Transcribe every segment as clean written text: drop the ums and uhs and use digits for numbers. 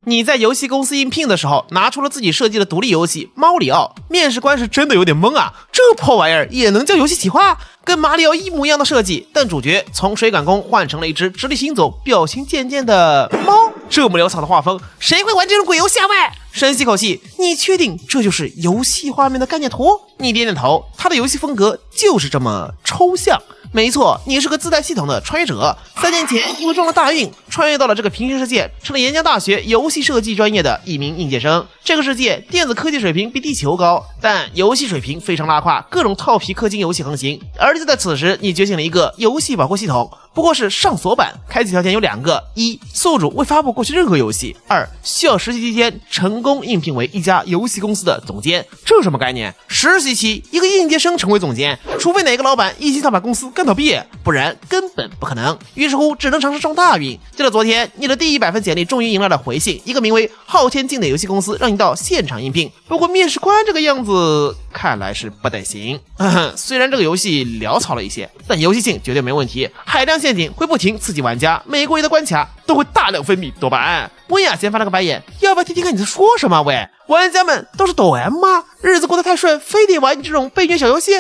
你在游戏公司应聘的时候，拿出了自己设计的独立游戏《猫里奥》，面试官是真的有点懵啊，这破玩意儿也能叫游戏企划？跟马里奥一模一样的设计，但主角从水管工换成了一只直立行走、表情渐渐的猫，这么潦草的画风，谁会玩这种鬼游戏啊喂？深吸口气，你确定这就是游戏画面的概念图？你点点头，他的游戏风格就是这么抽象。没错，你是个自带系统的穿越者。3年前，因为中了大运，穿越到了这个平行世界，成了岩浆大学游戏设计专业的一名应届生。这个世界电子科技水平比地球高，但游戏水平非常拉胯，各种套皮氪金游戏横行。而就在此时，你觉醒了一个游戏保护系统，不过是上锁版，开启条件有2个：一，宿主未发布过去任何游戏；二，需要实习期间成功应聘为一家游戏公司的总监。这什么概念？实习期一个应届生成为总监，除非哪个老板一心想把公司干到毕业，不然根本不可能。于是乎，只能尝试中大运。就在昨天，你的第100份简历终于迎来了回信，一个名为昊天境的游戏公司让你到现场应聘。不过面试官这个样子看来是不太行。虽然这个游戏潦草了一些，但游戏性绝对没问题。海量陷阱会不停刺激玩家，每过一的关卡都会大量分泌多巴胺。温雅先翻了个白眼，要不要听听看你在说什么？喂，玩家们都是抖 M 吗？日子过得太顺，非得玩你这种被虐小游戏？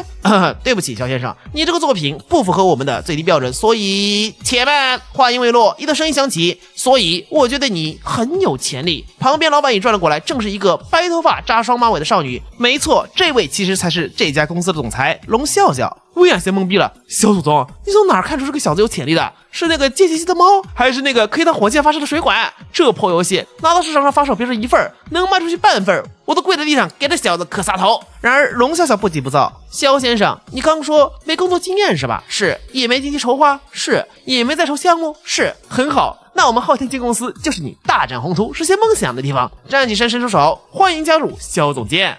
对不起，肖先生，你这个作品不符合我们的最低标准，所以且慢。话音未落，一的声音响起，所以我觉得你很有潜力。旁边老板也转了过来，正是一个白头发扎双马尾的少女。没错，这位其实才是这家公司的总裁龙笑笑。薇娅先懵逼了，小祖宗，你从哪儿看出这个小子有潜力的？是那个贱兮兮的猫，还是那个可以当火箭发射的水管？这破游戏拿到市场上发售别说1份，能卖出去半份，我都跪在地上给这小子磕仨头。然而龙笑笑不急不躁，肖先生，你刚说没工作经验是吧？是。也没经济筹划？是。也没在筹项目？是。很好，那我们昊天境公司就是你大展宏图、实现梦想的地方。站起身，伸出手，欢迎加入肖总监。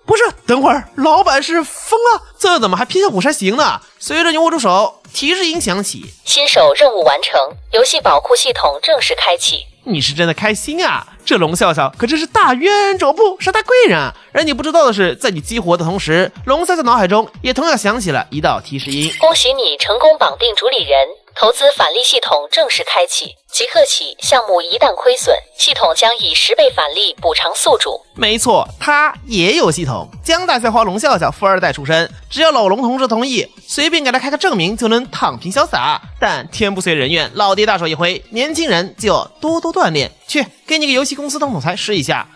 不是，等会儿，老板是疯了，这怎么还偏向虎山行呢？随着你握住手，提示音响起，新手任务完成，游戏保护系统正式开启。你是真的开心啊！这龙笑笑可真是大冤种不是大贵人啊！而你不知道的是，在你激活的同时，龙笑笑脑海中也同样响起了一道提示音：恭喜你成功绑定主理人，投资返利系统正式开启。即刻起，项目一旦亏损，系统将以10倍返利补偿宿主。没错，他也有系统。江大校花龙笑笑富2代出身，只要老龙同志同意，随便给他开个证明就能躺平潇洒。但天不遂人愿，老爹大手一挥，年轻人就要多多锻炼。去，给你个游戏公司当总裁试一下。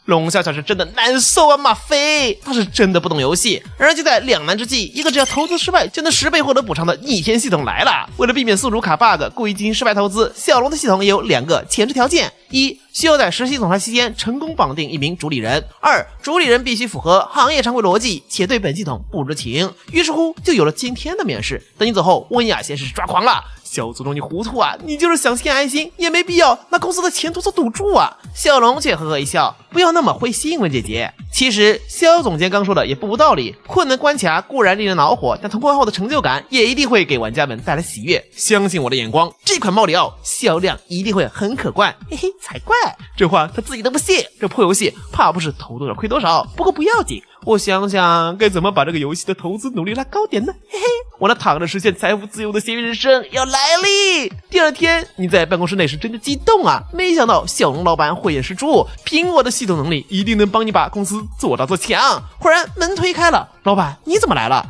龙笑笑是真的难受啊，马飞，他是真的不懂游戏。然而就在两难之际，一个只要投资失败就能10倍获得补偿的逆天系统来了。为了避免宿主卡 bug 故意进行失败投资，小龙的系统也有2个前置条件：一，需要在实习总裁期间成功绑定一名主理人；二，主理人必须符合行业常规逻辑，且对本系统不知情。于是乎，就有了今天的面试。等你走后，温雅先是抓狂了。小祖宗你糊涂啊，你就是想献爱心也没必要拿公司的前途做赌注啊。小龙却呵呵一笑，不要那么灰心，温姐姐。其实肖总监刚说的也不无道理，困难关卡固然令人恼火，但突破后的成就感也一定会给玩家们带来喜悦。相信我的眼光，这款猫里奥销量一定会很可观。嘿嘿，才怪，这话他自己都不信。这破游戏怕不是投多少亏多少，不过不要紧，我想想该怎么把这个游戏的投资努力拉高点呢？嘿嘿，我那躺着实现财富自由的咸鱼人生要来哩！第二天你在办公室内是真的激动啊，没想到小龙老板慧眼识珠，凭我的系统能力一定能帮你把公司做大做强。忽然门推开了，老板你怎么来了？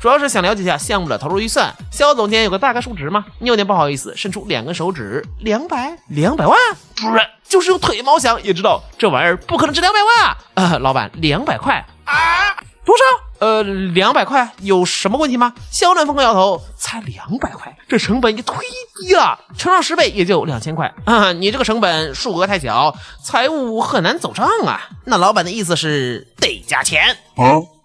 主要是想了解一下项目的投入预算。肖总监有个大概数值吗？你有点不好意思，伸出2根手指，200万？不是，就是用腿毛想也知道这玩意儿不可能值200万啊！老板200块啊？多少？200块有什么问题吗？肖南风摇头，才200块，这成本也忒低了，乘上10倍也就2000块啊！你这个成本数额太小，财务很难走账啊。那老板的意思是得加钱。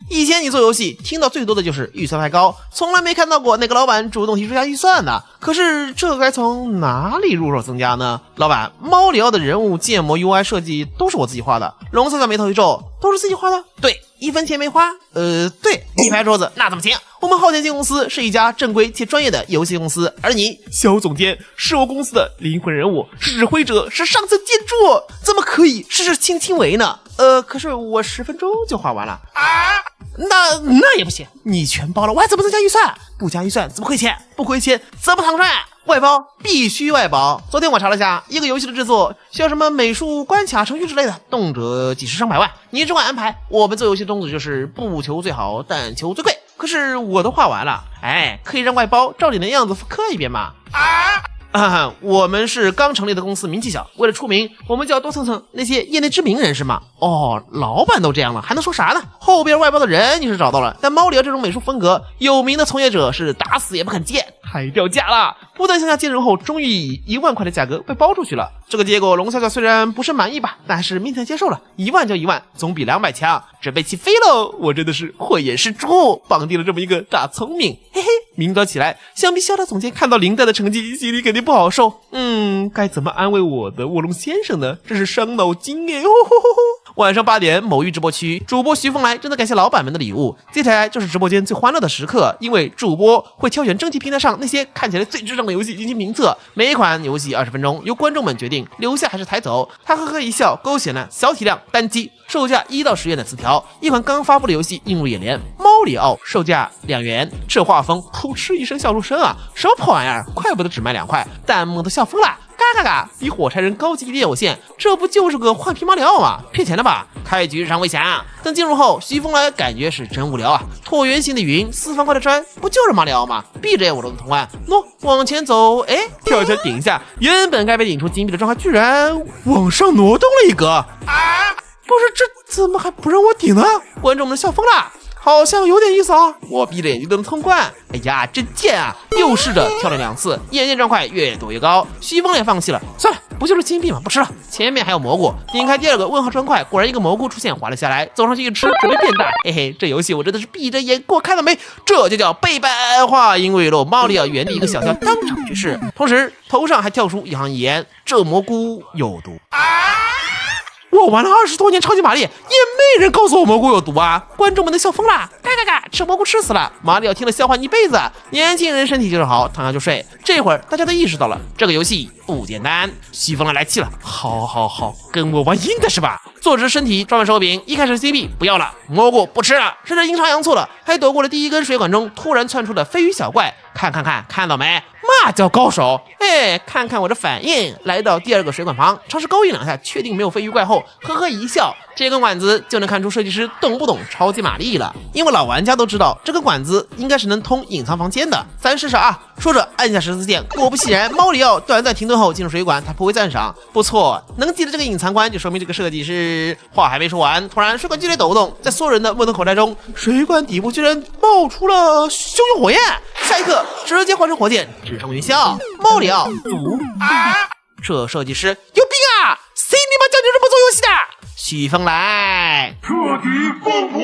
以前你做游戏听到最多的就是预算太高，从来没看到过哪个老板主动提出加预算的。可是这该从哪里入手增加呢？老板，猫里奥的人物建模 UI 设计都是我自己画的。龙笑笑眉头一皱，都是自己画的？对，1分钱没花。对，一拍桌子，那怎么行？我们昊天境公司是一家正规且专业的游戏公司，而你肖总监是我公司的灵魂人物，是指挥者，是上层建筑，怎么可以事事亲亲为呢？可是我10分钟就画完了啊！那也不行，你全包了，我还怎么增加预算？不加预算怎么亏钱？不亏钱怎么躺赚？外包必须外包。昨天我查了下，一个游戏的制作需要什么美术、关卡、程序之类的，动辄几十上百万，你只管安排。我们做游戏宗旨就是不求最好，但求最贵。可是我都画完了，可以让外包照你的样子复刻一遍吗？我们是刚成立的公司，名气小，为了出名，我们就要多蹭蹭那些业内知名人士嘛。老板都这样了，还能说啥呢？后边外包的人你是找到了，但猫里奥这种美术风格，有名的从业者是打死也不肯接，太掉价了。不断向下兼容后，终于以1万块的价格被包出去了。这个结果，龙笑笑虽然不是满意吧，但还是勉强接受了。1万就1万，总比200强。准备起飞喽！我真的是慧眼识珠，绑定了这么一个大聪明，嘿嘿。明早起来，想必肖大总监看到林黛的成绩，心里肯定不好受。该怎么安慰我的卧龙先生呢？这是伤脑筋耶！晚上8点，某域直播区，主播徐凤来正在感谢老板们的礼物。接下来就是直播间最欢乐的时刻，因为主播会挑选征集平台上那些看起来最智障的游戏进行评测，每一款游戏20分钟，由观众们决定留下还是抬走。他呵呵一笑，勾选了小体量单机，售价1到10元的词条，一款刚发布的游戏映入眼帘。猫里奥售价2元，这画风噗嗤一声笑出声啊，什么破玩意儿，怪不得只卖2块，弹幕都笑疯了。嘎嘎嘎，比火柴人高级一点有限，这不就是个换皮马里奥吗？骗钱的吧？开局日常未详，等进入后，徐峰来感觉是真无聊啊！椭圆形的云，4方块的砖，不就是马里奥吗？闭着眼我都能通关。往前走，跳起来顶一下，原本该被顶出金币的状态居然往上挪动了一格不是，这怎么还不让我顶呢？观众们笑疯了。好像有点意思啊！我闭着眼睛都能通关，哎呀，真贱啊！又试着跳了2次，眼见砖块越躲越高，徐峰也放弃了，算了，不就是金币吗？不吃了。前面还有蘑菇，点开第2个问号砖块，果然一个蘑菇出现，滑了下来，走上去一吃，准备变大。嘿嘿，这游戏我真的是闭着眼过，看到没？这就叫背板话音未落，猫里奥原地一个小跳，当场去世，同时头上还跳出一行遗言：这蘑菇有毒。我玩了20多年超级玛丽，也没人告诉我蘑菇有毒啊！观众们都笑疯了，嘎嘎嘎，吃蘑菇吃死了！马里奥听了笑话一辈子。年轻人身体就是好，躺下就睡。这会儿大家都意识到了这个游戏不简单。西风来气了，好，跟我玩硬的是吧？坐直身体，转完手柄，一开始 CP 不要了，蘑菇不吃了，甚至阴差阳错了，还躲过了第一根水管中突然窜出的飞鱼小怪。看到没？嘛叫高手？看看我这反应，来到第2个水管旁，尝试勾引2下，确定没有飞鱼怪后，呵呵一笑。这根管子就能看出设计师懂不懂超级玛丽了，因为老玩家都知道这根管子应该是能通隐藏房间的。咱试试啊！说着按下十字键，果不其然，猫里奥短暂停顿后进入水管，他颇为赞赏，不错，能记得这个隐藏关，就说明这个设计师。话还没说完，突然水管剧烈抖动，在所有人的目瞪口呆中，水管底部居然冒出了汹涌火焰，下一刻直接换成火箭，直冲云霄。猫里奥毒这设计师有病啊！谁你妈叫你这么做游戏的？许峰来彻底疯狂。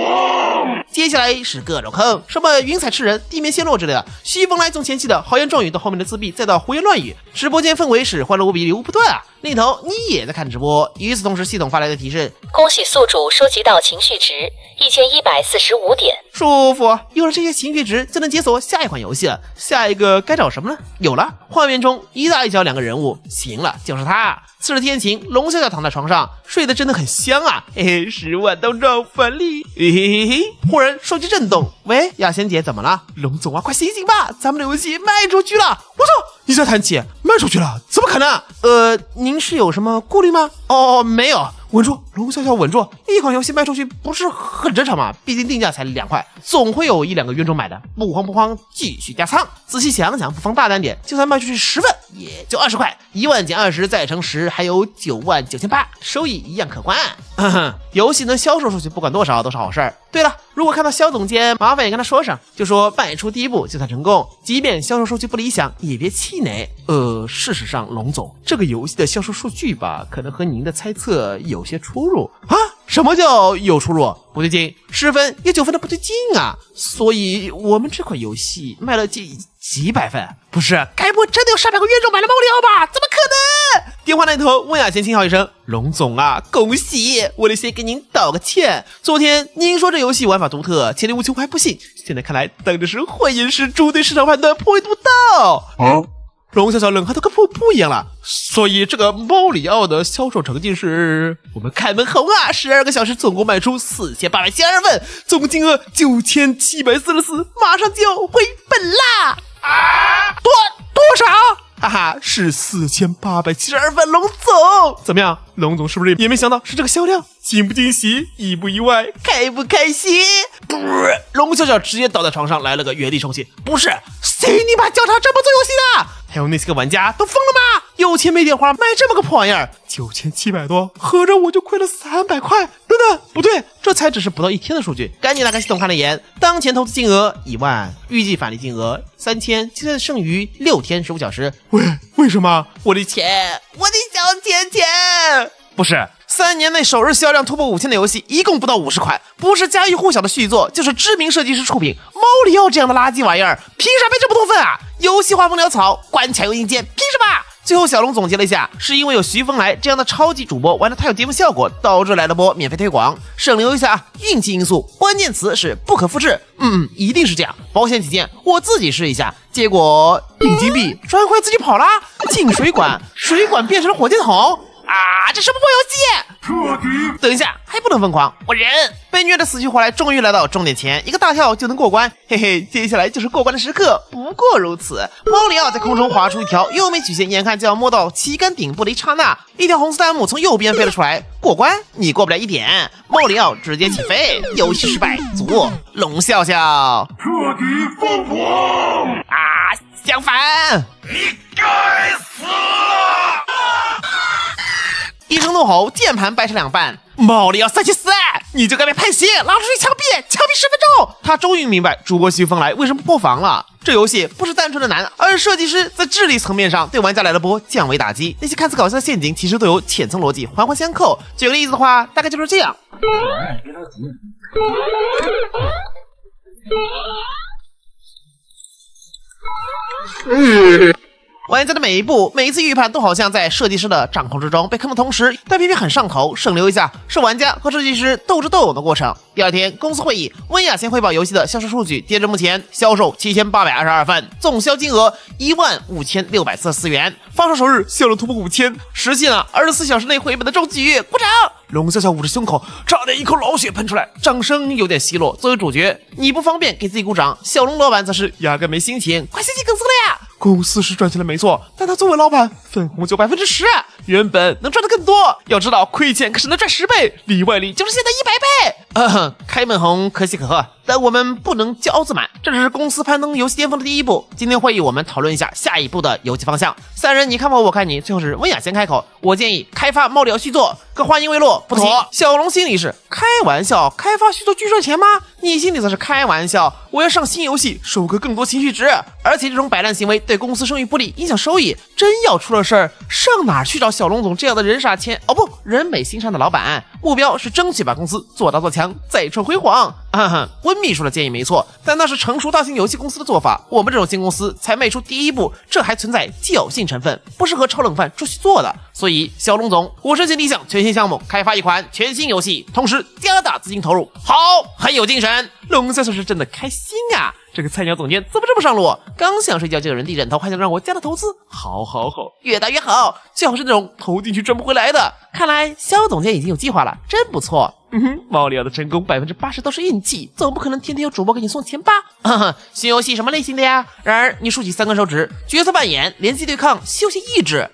接下来是各种坑，什么云彩吃人、地面陷落之类的。许峰来从前期的豪言壮语到后面的自闭，再到胡言乱语，直播间氛围是欢乐无比，礼物不断啊！另一头你也在看直播，与此同时系统发来的提示：恭喜宿主收集到情绪值1145点，舒服。有了这些情绪值，就能解锁下一款游戏了。下一个该找什么呢？有了，画面中一大一小2个人物，行了，就是他。次日天晴，龙笑笑躺在床上，睡得真的很香啊！10万当照返利，忽然手机震动，喂，雅仙姐怎么了？龙总啊，快醒醒吧，咱们的游戏卖出去了！我操，你在谈起卖出去了？怎么可能？您是有什么顾虑吗？没有。稳住，龙笑笑稳住！一款游戏卖出去不是很正常吗？毕竟定价才2块，总会有1-2个冤种买的。不慌，继续加仓。仔细想想，不妨大胆点，就算卖出去10份，也就20块，1万减20再乘10，还有99800，收益一样可观。游戏能销售出去，不管多少都是好事儿。对了，如果看到肖总监，麻烦也跟他说声，就说迈出第一步就算成功，即便销售数据不理想，也别气馁。事实上，龙总，这个游戏的销售数据吧，可能和您的猜测有些出入啊。什么叫有出入？不对劲，10分有9分的不对劲啊！所以我们这款游戏卖了几百份，不是？该不会真的有上百个冤种买了猫里奥吧？怎么可能？电话那头，温雅贤轻笑一声：“龙总啊，恭喜！我得先给您道个歉。昨天您说这游戏玩法独特，潜力无穷，还不信。现在看来，当的是慧眼识珠，对市场判断颇为独到。”龙笑笑冷汗都跟瀑布一样了，所以这个猫里奥的销售成绩是我们开门红啊！12个小时总共卖出4872份，总金额9744，马上就回本啦！多少？哈哈，是4872分，龙总怎么样？龙总是不是也没想到是这个销量？惊不惊喜？意不意外？开不开心？龙笑笑直接倒在床上来了个原地抽血。不是，谁你妈教他这么做游戏的？还有那些个玩家都疯了吗？有钱没电花买这么个破玩意儿，9700多，合着我就亏了300块。等等，不对，这才只是不到1天的数据。赶紧打开系统看了一眼，当前投资金额1万，预计返利金额3000，现在剩余6天15小时。为什么？我的钱，我的小钱！不是，3年内首日销量突破5000的游戏，一共不到50款，不是家喻户晓的续作，就是知名设计师出品。猫里奥这样的垃圾玩意儿，凭啥被这么多分啊？游戏画风潦草，关卡又硬件，凭什么？最后小龙总结了一下，是因为有徐峰来这样的超级主播玩的太有节目效果，导致来了波免费推广。省流一下运气因素，关键词是不可复制。一定是这样。保险起见，我自己试一下，结果定金币砖块自己跑啦，进水管，水管变成了火箭筒。啊！这什么破游戏？等一下，还不能疯狂，我忍。被虐的死去活来，终于来到终点前，一个大跳就能过关，嘿嘿，接下来就是过关的时刻。不过如此，猫里奥在空中划出一条优美曲线，眼看就要摸到旗杆顶部的一刹那，一条红色弹幕从右边飞了出来。过关？你过不了1点。猫里奥直接起飞，游戏失败。足龙笑笑，彻底疯狂啊！相反，你该死了！一声怒吼，键盘掰成2半。猫里奥374，你就该被判刑，拉出去枪毙10分钟。他终于明白主播徐峰来为什么破防了。这游戏不是单纯的难，而是设计师在智力层面上对玩家来了波降维打击。那些看似搞笑的陷阱，其实都有浅层逻辑，环环相扣。举个例子的话，大概就是这样。玩家的每一步、每一次预判都好像在设计师的掌控之中，被坑的同时，但偏偏很上头。省流一下，是玩家和设计师斗智斗勇的过程。第2天，公司会议，温雅先汇报游戏的销售数据。截至目前，销售7822份，总销金额15644元，发售首日销量突破5000，实现了24小时内回本的壮举。鼓掌！龙笑笑捂着胸口，差点一口老血喷出来，掌声有点稀落。作为主角，你不方便给自己鼓掌，小龙老板则是压根没心情，快心肌梗塞了呀！公司是赚钱了没错，但他作为老板，分红就10%，原本能赚的更多。要知道，亏钱可是能赚10倍，里外里就是现在100倍。开门红可喜可贺，但我们不能骄傲自满，这只是公司攀登游戏巅峰的第一步。今天会议我们讨论一下下一步的游戏方向。3人你看我，我看你，最后是温雅先开口。我建议开发猫里奥续作，可话音未落，不妥。小龙心里是开玩笑，开发续作巨赚钱吗？你心里则是开玩笑，我要上新游戏，收割更多情绪值。而且这种摆烂行为对公司声誉不利，影响收益。真要出了事儿，上哪儿去找小龙总这样的人傻钱？哦不，人美心善的老板。目标是争取把公司做大做强，再创辉煌。温秘书的建议没错，但那是成熟大型游戏公司的做法。我们这种新公司才迈出第一步，这还存在侥幸成分，不适合炒冷饭出去做的。所以，小龙总，我申请立项全新项目，开发一款全新游戏，同时加大资金投入。好，很有精神。龙笑笑是真的开心啊！这个菜鸟总监怎么这么上路？刚想睡觉就有人递枕头，还想让我加大投资。好，越大越好，最好是那种投进去赚不回来的。看来肖总监已经有计划了，真不错。猫里奥的成功80%都是运气，总不可能天天有主播给你送钱吧？新游戏什么类型的呀？然而你竖起3根手指，角色扮演、联机对抗、休闲益智。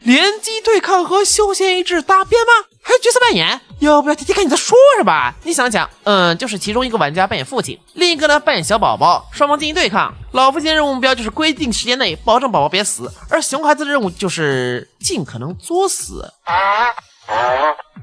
联机对抗和休闲益智搭边吗？还有角色扮演？要不要听听看你在说什么？你想想，就是其中一个玩家扮演父亲，另一个呢扮演小宝宝，双方进行对抗。老父亲的任务目标就是规定时间内保证宝宝别死，而熊孩子的任务就是尽可能作死。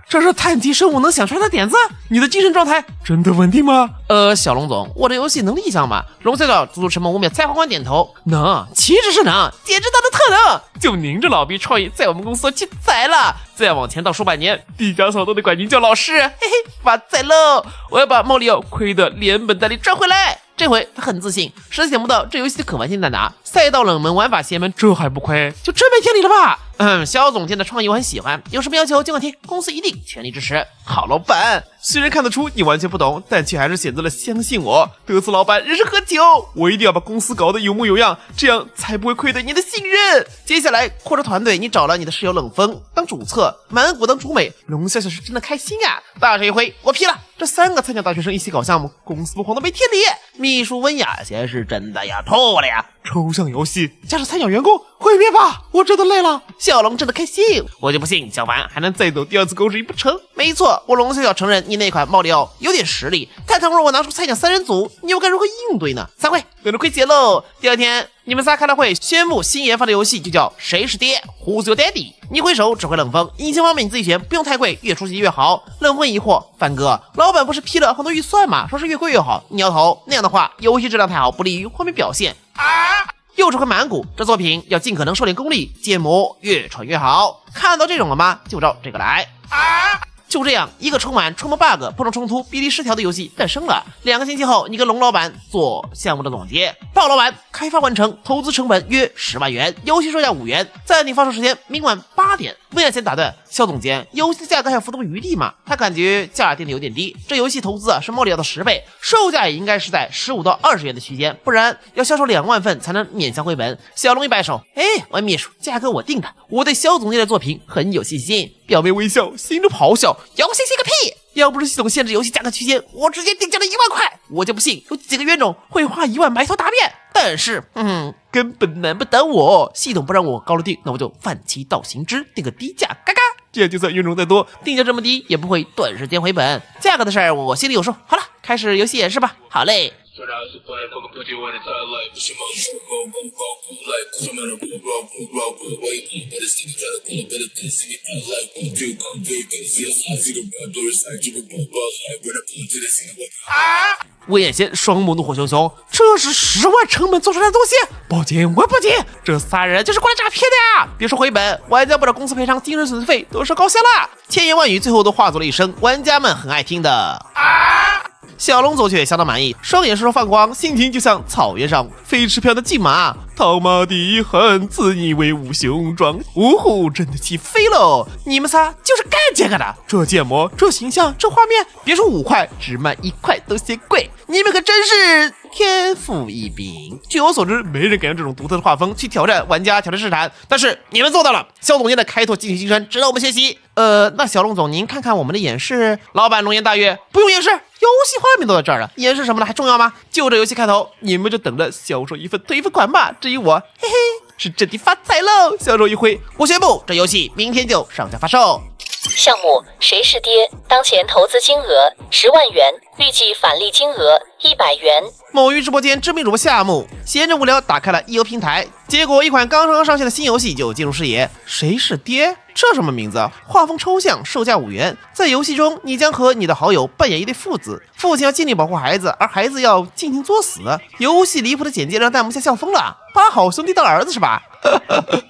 这是碳基生物能想出来的点子？你的精神状态真的稳定吗？小龙总，我的游戏能力项嘛？龙笑笑足足沉默5秒，才缓缓点头。能，岂止是能，简直大的特能！就您这老逼创意，在我们公司去宰了！再往前倒数百年，毕加索都得管您叫老师，嘿嘿，发财喽！我要把猫里奥亏的连本带利赚回来。这回他很自信，实在想不到这游戏的可玩性在哪。赛道冷门，玩法邪门，这还不亏？就真没天理了吧？肖总监的创意我很喜欢，有什么要求尽管提，公司一定全力支持。好老板，虽然看得出你完全不懂，但却还是选择了相信我。得罪老板人是喝酒，我一定要把公司搞得有模有样，这样才不会愧对你的信任。接下来扩招团队，你找了你的室友冷风当主策，满谷当主美，龙笑笑是真的开心呀！大手一挥，我批了。这3个菜鸟大学生一起搞项目，公司不红的没天理。秘书温雅贤是真的呀，吐了呀！抽象游戏加上菜鸟员工，毁灭吧！我真的累了。小龙真的开心，我就不信小凡还能再走第2次狗屎不成？没错，我龙笑笑承认你那款猫里奥有点实力，但倘若我拿出菜鸟3人组，你又该如何应对呢？散会，等着亏钱喽。第2天，你们仨开了会，宣布新研发的游戏就叫谁是爹 Who's your daddy。你挥手指挥冷风，引擎方面你自己选，不用太贵，越出息越好。冷风疑惑，范哥，老板不是批了很多预算吗？说是越贵越好，你摇头，那样的话游戏质量太好，不利于后面表现又指挥满谷，这作品要尽可能收敛功力，建模越传越好。看到这种了吗？就照这个来就这样，一个充满 bug、碰撞冲突、比例失调的游戏诞生了。2个星期后，你跟龙老板做项目的总结。鲍老板，开发完成，投资成本约10万元，游戏售价5元，暂定发售时间明晚8点。温雅贤打断，肖总监，游戏的价格还有浮动余地吗？他感觉价定的有点低，这游戏投资是猫里奥的10倍，售价也应该是在15到20元的区间，不然要销售2万份才能勉强回本。小龙一摆手，温秘书，价格我定的，我对肖总监的作品很有信心。表面微笑，心中咆哮，有信心个屁！要不是系统限制游戏价格区间，我直接定价了1万块，我就不信有几个冤种会花1万埋头答辩。但是，根本难不倒我，系统不让我高了定，那我就反其道行之，定个低价，嘎嘎。这样就算冤种再多，定价这么低也不会短时间回本。价格的事儿我心里有数。好了，开始游戏演示吧。好嘞。温雅贤双目怒火熊熊，这是10万成本做出来的东西，报警！我报警！这3人就是过来诈骗的呀！别说回本，玩家不找公司赔偿精神损失费都是高兴了。千言万语最后都化作了一声玩家们很爱听的小龙走却相当满意，双眼射手放光，心情就像草原上飞驰飘的骏马，套马的很自以为无雄壮，呜呼，真的起飞喽！你们仨就是干这个的，这建模，这形象，这画面，别说5块，只卖1块都嫌贵，你们可真是天赋异禀。据我所知，没人敢用这种独特的画风去挑战玩家，挑战市场，但是你们做到了。肖总监的开拓进取精神值得我们学习。那小龙总，您看看我们的演示。老板龙颜大悦，不用演示，游戏画面都在这儿了，演示什么的还重要吗？就这游戏开头，你们就等着销售一份退一份款吧。至于我，嘿嘿，是真的发财喽！销售一挥，我宣布这游戏明天就上架发售。项目谁是爹？当前投资金额10万元，预计返利金额100元。某鱼直播间知名主播夏木闲着无聊打开了EO平台，结果一款刚上线的新游戏就进入视野。谁是爹？这什么名字？画风抽象，售价5元。在游戏中，你将和你的好友扮演一对父子，父亲要尽力保护孩子，而孩子要尽情作死。游戏离谱的简介让弹幕下笑疯了，把好兄弟当儿子是吧？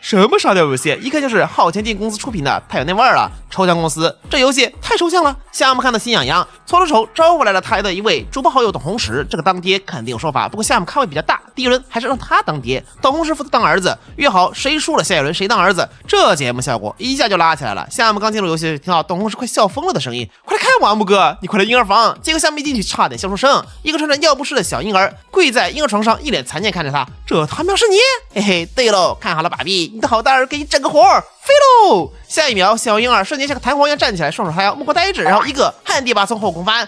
什么沙雕游戏？一看就是浩前进公司出品的，太有那味儿了。抽象公司，这游戏太抽象了。夏木看得心痒痒，搓了手招回来了他的一位主播好友董红石。这个当爹肯定有说法，不过夏木咖位比较大，第一轮还是让他当爹，董红石负责当儿子，约好谁输了下一轮谁当儿子。这节目效果一下就拉起来了。夏木刚进入游戏，听到董红石快笑疯了的声音，快来看我啊木哥，你快来婴儿房。结果夏木一进去差点笑出声，一个穿着尿不湿的小婴儿跪在婴儿床上，一脸残念看着他，这他喵是你？嘿嘿，对喽，看好了爸比，你的好大儿给你整个活儿，飞喽！下一秒，小婴儿瞬间像个弹簧一样站起来，双手叉腰，目光呆滞，然后一个旱地拔葱后空翻，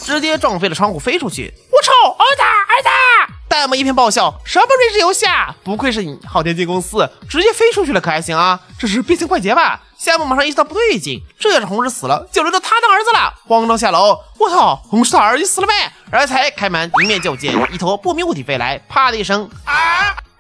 直接撞飞了窗户飞出去。我操，儿子儿子！弹幕一片爆笑，什么睿智游戏啊！不愧是你昊天金公司，直接飞出去了可还行啊？这是变形怪杰吧？夏木马上意识到不对劲，这要是红石死了，就轮到他当儿子了。慌张下楼，我操，红石他儿子死了没？而才开门，迎面就见一坨不明物体飞来，啪的一声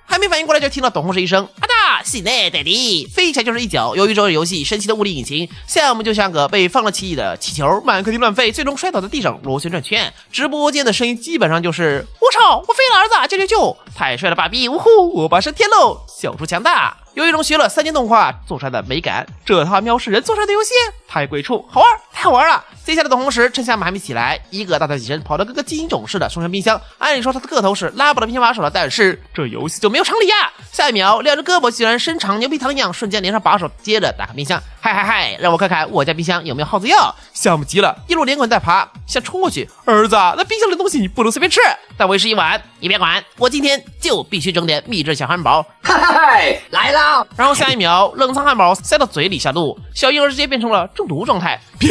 还没反应过来，就听到董红石一声啊哒，喜内得地，飞起来就是一脚。由于这个游戏神奇的物理引擎，夏木就像个被放了气的气球，满客厅乱飞，最终摔倒在地上螺旋转圈。直播间的声音基本上就是我操，我飞了儿子，救救救！太帅了爸比，呜呼，我爸升天喽！小猪强大，有一种学了3D动画做出来的美感，这他喵是人做出来的游戏，太鬼畜，好玩，太好玩了。接下来的同时，趁夏木还没起来，一个大跳起身跑到各个机型种似的冲向冰箱。按理说他的个头是拉不到冰箱把手的，但是这游戏就没有常理呀。下一秒，两只胳膊居然伸长牛皮糖一样，瞬间连上把手，接着打开冰箱。嗨，让我看看我家冰箱有没有耗子药。夏木急了，一路连滚带爬，想冲过去。儿子，那冰箱里的东西你不能随便吃。但为时已晚，你别管，我今天就必须整点秘制小汉堡。嗨，来啦！然后下一秒，冷藏汉堡塞到嘴里下肚，小婴儿直接变成了中毒状态。别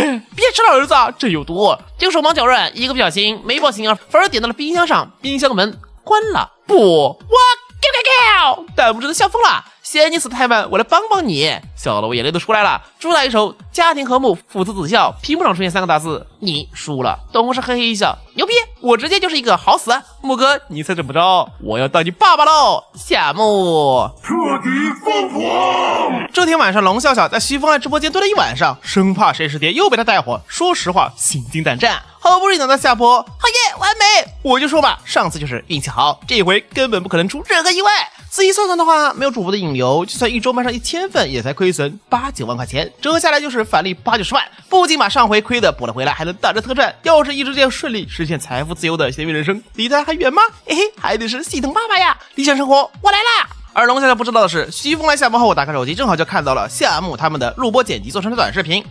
吃了，儿子，这有毒！这个手忙脚乱，一个不小心没抱醒儿，反而点到了冰箱上，冰箱的门关了。不，我弹幕真的笑疯了。嫌你死得太慢，我来帮帮你。笑得我眼泪都出来了。主打一首家庭和睦，父慈子孝，屏幕上出现3个大字：你输了。董事嘿嘿一笑，牛逼，我直接就是一个好死。木哥，你猜怎么着？我要当你爸爸喽！夏木彻底疯狂。这天晚上，龙笑笑在徐峰爱直播间蹲了一晚上，生怕谁是爹又被他带火。说实话，心惊胆战。好不容易等到下播，好耶，完美！我就说吧，上次就是运气好，这一回根本不可能出任何意外。仔细算算的话，没有主播的引流，就算一周卖上1000份，也才亏损8、9万块钱，折下来就是返利8、90万。不仅把上回亏的补了回来，还能打着特赚。要是一直这样顺利实现财富自由的闲鱼人生，离他还远吗？嘿嘿，还得是系统爸爸呀！理想生活，我来啦！而龙笑笑不知道的是，徐峰来下播后，打开手机正好就看到了夏木他们的录播剪辑做成的短视频。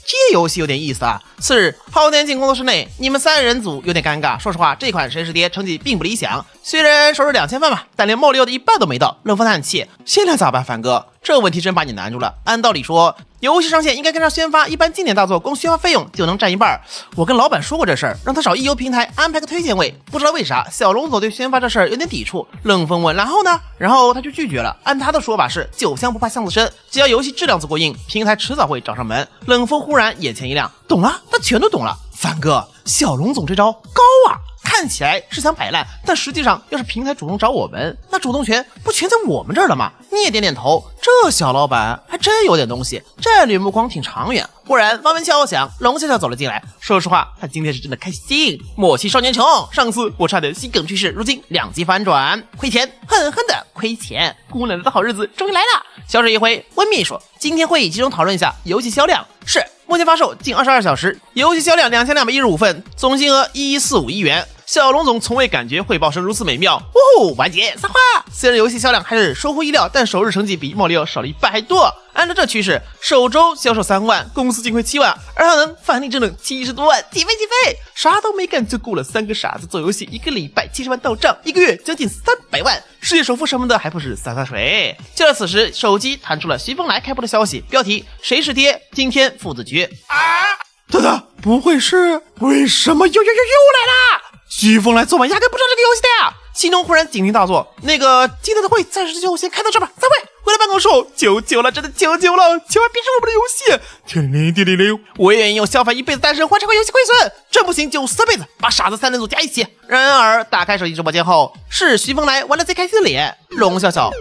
这游戏有点意思啊！次日，昊天镜工作室内，你们3人组有点尴尬。说实话，这款谁是爹成绩并不理想，虽然收入2000万吧，但连冒利奥的一半都没到。冷风叹气，限量咋办？凡哥，这问题真把你难住了。按道理说，游戏上线应该跟上宣发，一般经典大作光宣发费用就能占一半。我跟老板说过这事儿，让他找易游平台安排个推荐位。不知道为啥，小龙总对宣发这事儿有点抵触。冷风问，然后呢？然后他就拒绝了。按他的说法是，酒香不怕巷子深，只要游戏质量足够硬，平台迟早会找上门。冷风忽然眼前一亮，懂了，他全都懂了。凡哥，小龙总这招高啊！看起来是想摆烂，但实际上要是平台主动找我们，那主动权不全在我们这儿了吗？你也点点头，这小老板还真有点东西，战略目光挺长远。忽然房门敲响，龙笑笑走了进来。说实话，他今天是真的开心。莫欺少年穷，上次我差点心梗去世，如今2极反转，亏钱，狠狠的亏钱。姑奶奶的好日子终于来了。小水一挥，温秘书，今天会议集中讨论一下游戏销量。是，目前发售近22小时，游戏销量2215份，总金额1145亿元。小龙总从未感觉汇报声如此美妙。完结撒花！虽然游戏销量还是出乎意料，但首日成绩比冒利奥少了1半还多。按照这趋势，首周销售3万，公司净亏7万，而他能返利整整70多万，起飞！啥都没干就雇了3个傻子做游戏，1个礼拜70万到账，1个月将近300万，世界首富什么的还不是洒水？就在此时，手机弹出了徐峰来开播的消息，标题：谁是爹？今天父子局。等等，不会是为什么又来啦？徐峰来昨晚压根不知道这个游戏的呀！心中忽然警铃大作，那个今天的会暂时就先开到这吧，散会。回到办公室后，求了，真的求了，千万别是我们的游戏！天，我也愿意用消费一辈子单身换这款游戏亏损，真不行就3辈子，把傻子3人组加一起。然而打开手机直播间后，是徐峰来玩得最开心的脸，龙笑笑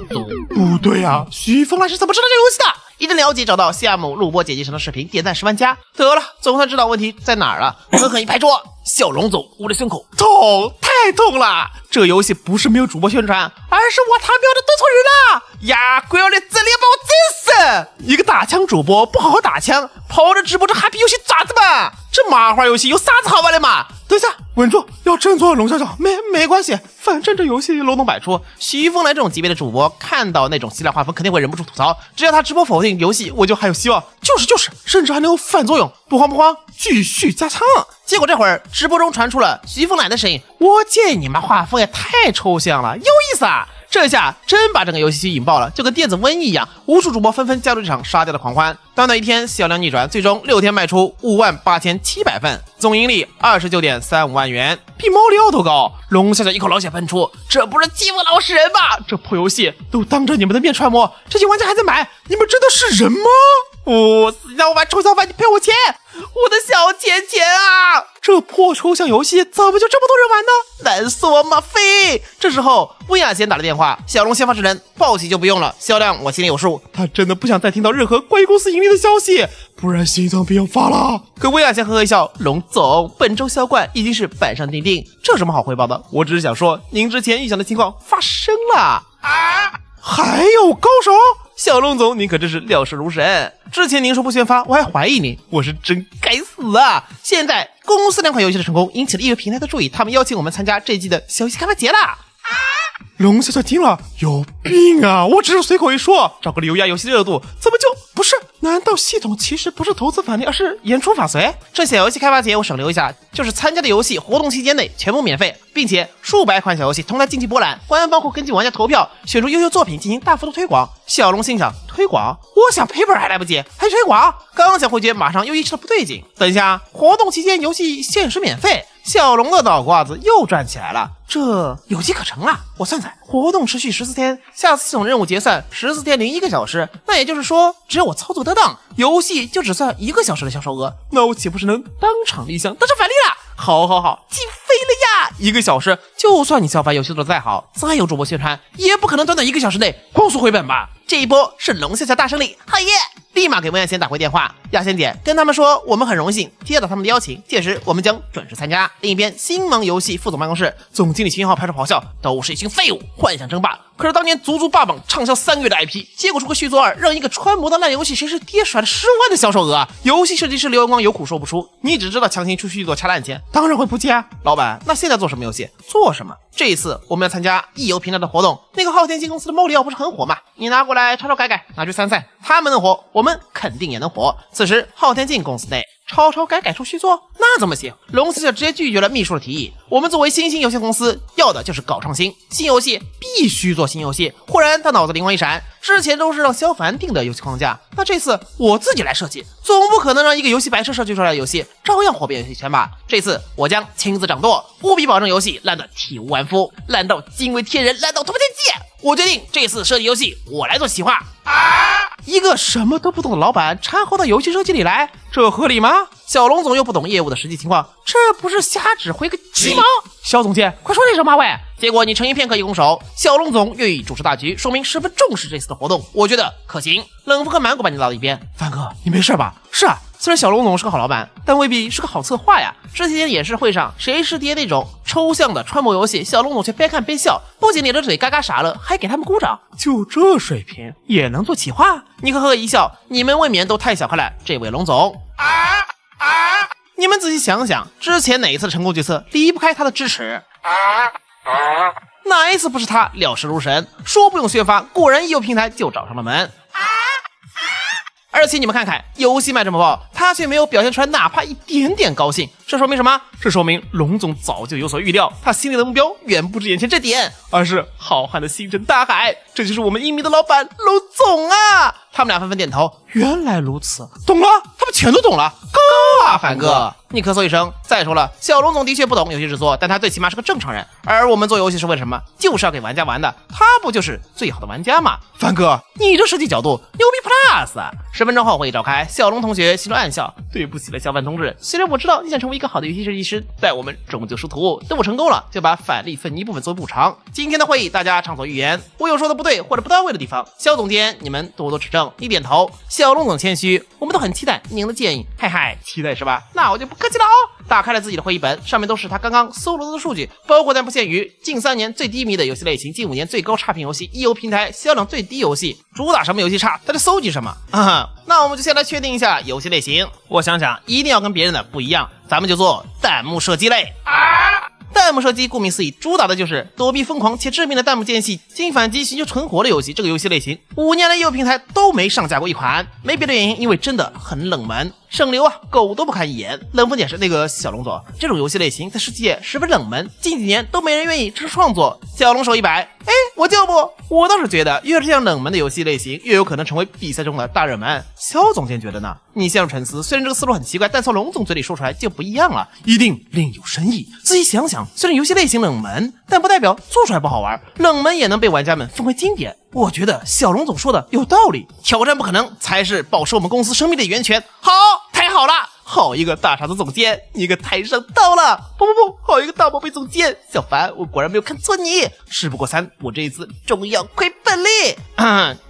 不对啊，徐峰来是怎么知道这游戏的？一阵了解，找到夏木录播剪辑成的视频，点赞10万加，得了，总算知道问题在哪儿了。狠狠一拍桌，小龙总，我的胸口痛，太痛了！这游戏不是没有主播宣传，而是我他喵的蹲错人了呀！鬼要脸真脸把我整死！一个打枪主播不好好打枪，跑着直播这哈皮游戏咋子嘛？这麻花游戏有啥子好玩的嘛？等一下，稳住，要振作，龙笑笑，没关系，反正这游戏漏洞百出。徐峰来这种级别的主播，看到那种希腊画风肯定会忍不住吐槽，只要他直播否定游戏，我就还有希望。就是，甚至还能有反作用。不慌，继续加强。结果这会儿直播中传出了徐峰来的声音，我建议你们画风也太抽象了，有意思啊！这下真把整个游戏区引爆了，就跟电子瘟疫一样，无数主播纷纷加入这场杀掉的狂欢。短短1天销量逆转，最终6天卖出58700份，总盈利29.35万元，比毛利奥都高。龙笑笑一口老血喷出，这不是欺负老实人吗？这破游戏都当着你们的面揣摩，这些玩家还在买，你们真的是人吗？死要玩抽象饭，你赔我钱，我的小钱啊！这破抽象游戏怎么就这么多人玩呢？难说吗？飞！这时候温雅贤打了电话，小龙先发制人，报喜就不用了，销量我心里有数。他真的不想再听到任何关于公司盈利的消息，不然心脏病要发了。跟温雅贤呵呵一笑，龙总，本周销冠已经是板上钉钉，这有什么好汇报的？我只是想说，您之前预想的情况发生了啊！还有高手？小龙总，您可真是料事如神。之前您说不宣发，我还怀疑您，我是真该死啊！现在公司2款游戏的成功引起了业务平台的注意，他们邀请我们参加这一季的小游戏开发节啦。龙小小听了，有病啊！我只是随口一说，找个理由压游戏热度，怎么就不是？难道系统其实不是投资返利，而是言出法随？这小游戏开发节我省略一下，就是参加的游戏活动期间内全部免费，并且数百款小游戏同台竞技博览，官方会根据玩家投票选出优秀作品进行大幅度推广。小龙心想，推广？我想赔本还来不及，还推广？刚想回绝，马上又意识到不对劲。等一下，活动期间游戏限时免费。小龙的脑瓜子又转起来了，这有机可乘啊！我算算，活动持续14天，下次系统任务结算14天01个小时，那也就是说，只要我操作得当，游戏就只算1个小时的销售额，那我岂不是能当场立项，当场返利了？好，起飞了呀！1个小时，就算你小凡游戏做得再好，再有主播宣传，也不可能短短1个小时内光速回本吧？这一波是龙小小大胜利，好耶！立马给温亚仙打回电话，亚仙姐跟他们说我们很荣幸接到他们的邀请，届时我们将准时参加。另一边，星盟游戏副总办公室总经理秦昊拍着咆哮，都是一群废物，幻想争霸。可是当年足霸榜畅销3个月的 IP， 结果出个续作2，让一个穿模的烂游戏谁是跌甩了10万的销售额啊！游戏设计师刘阳光有苦说不出，你只知道强行出续作掐烂钱，当然会不接啊！老板，那现在做什么游戏？做什么？这一次我们要参加易游平台的活动，那个昊天星公司的猫里奥不是很火吗？你拿过来抄抄改改，拿去参赛，他们能火，我们肯定也能火。此时昊天镜公司内抄改改出续作，那怎么行？龙四就直接拒绝了秘书的提议。我们作为新兴游戏公司，要的就是搞创新，新游戏必须做新游戏。忽然他脑子灵光一闪，之前都是让萧凡定的游戏框架，那这次我自己来设计，总不可能让一个游戏白痴设计出来的游戏照样火遍游戏圈吧？这次我将亲自掌舵，务必保证游戏烂得体无完肤，烂到惊为天人，烂到突破天际。我决定这次设计游戏我来做企划。一个什么都不懂的老板掺和到游戏设计里来，这合理吗？小龙总又不懂业务的实际情况，这不是瞎指挥个鸡毛？肖总监，快说点什么喂！结果你沉吟片刻一拱手，小龙总愿意主持大局，说明十分重视这次的活动，我觉得可行。冷风和满谷把你拉到一边，范哥，你没事吧？是啊，虽然小龙总是个好老板，但未必是个好策划呀。之前演示会上，谁是爹那种抽象的穿模游戏，小龙总却边看边笑，不仅咧着嘴嘎嘎傻了，还给他们鼓掌。就这水平也能做企划？尼克呵呵一笑，你们未免都太小看了这位龙总。你们仔细想想，之前哪一次成功决策离不开他的支持？哪一次不是他料事如神，说不用宣发，果然一有平台就找上了门。而且你们看看，游戏卖这么爆，他却没有表现出来哪怕一点点高兴，这说明什么？这说明龙总早就有所预料，他心里的目标远不止眼前这点，而是浩瀚的星辰大海。这就是我们英明的老板龙总啊！他们俩纷纷点头，原来如此，懂了，他们全都懂了，高啊，凡哥！你咳嗽一声。再说了，小龙总的确不懂游戏制作，但他最起码是个正常人。而我们做游戏是为了什么？就是要给玩家玩的，他不就是最好的玩家吗？凡哥，你这设计角度牛逼 plus 啊！10分钟后会议召开，小龙同学心中暗笑，对不起了，小范同志。虽然我知道你想成为一个好的游戏设计师，但我们终究殊途。等我成功了，就把返利分一部分作为补偿。今天的会议大家畅所欲言，我有说的不对或者不到位的地方，肖总监你们多多指正。你点头，小龙总谦虚，我们都很期待您的建议。嗨嗨，期待是吧？那我就不客气了哦。打开了自己的会议本，上面都是他刚刚搜罗的数据，包括但不限于近3年最低迷的游戏类型，近5年最高差评游戏，易游平台销量最低游戏，主打什么游戏差，他在搜集什么。那我们就先来确定一下游戏类型。我想想，一定要跟别人的不一样，咱们就做弹幕射击类。弹幕射击顾名思义，主打的就是躲避疯狂且致命的弹幕间隙，经反击寻求存活的游戏。这个游戏类型5年来业务平台都没上架过一款，没别的原因，因为真的很冷门，省流啊，狗都不看一眼。冷风解释，那个小龙总，这种游戏类型在世界十分冷门，近几年都没人愿意支持创作。小龙手一摆，我就不，我倒是觉得越是这样冷门的游戏类型，越有可能成为比赛中的大热门。肖总监觉得呢？你陷入沉思，虽然这个思路很奇怪，但从龙总嘴里说出来就不一样了，一定另有深意。仔细想想，虽然游戏类型冷门，但不代表做出来不好玩，冷门也能被玩家们奉为经典。我觉得小龙总说的有道理，挑战不可能才是保持我们公司生命的源泉。好，太好了，好一个大傻子总监，你可太上道了！不，好一个大宝贝总监，小凡，我果然没有看错你。事不过三，我这一次终要亏本利。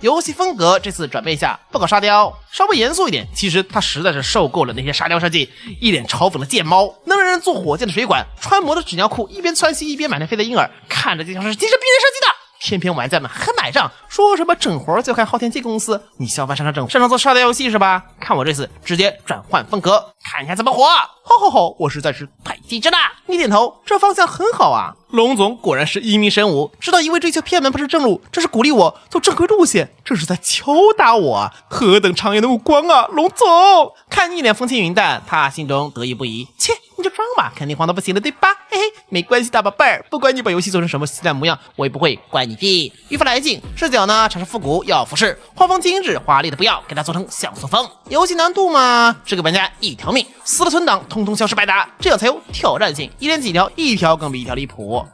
游戏风格这次转变一下，不搞沙雕，稍微严肃一点。其实他实在是受够了那些沙雕设计，一脸嘲讽的贱猫，能让人坐火箭的水管，穿模的纸尿裤，一边窜稀一边满天飞的婴儿，看着就像是精神病人设计的。偏偏玩家们还买账，说什么整活就看昊天机公司，你小贩擅长做沙雕游戏是吧？看我这次直接转换风格，看一下怎么火！好，我实在是太机智了！你点头，这方向很好啊。龙总果然是一名神武，知道一味追求偏门不是正路，这是鼓励我走正规路线，这是在敲打我啊！何等长远的目光啊，龙总！看你一脸风轻云淡，他心中得意不已。切，你就装吧，肯定慌得不行了，对吧？嘿嘿，没关系，大宝贝儿，不管你把游戏做成什么稀烂模样，我也不会怪你的。语法来劲，视角呢尝试复古要服饰，画风精致华丽的不要，给它做成像素风。游戏难度嘛，只给玩家一条命，死了存档，通通消失白搭，这样才有挑战性。一连几条，一条更比一条离谱。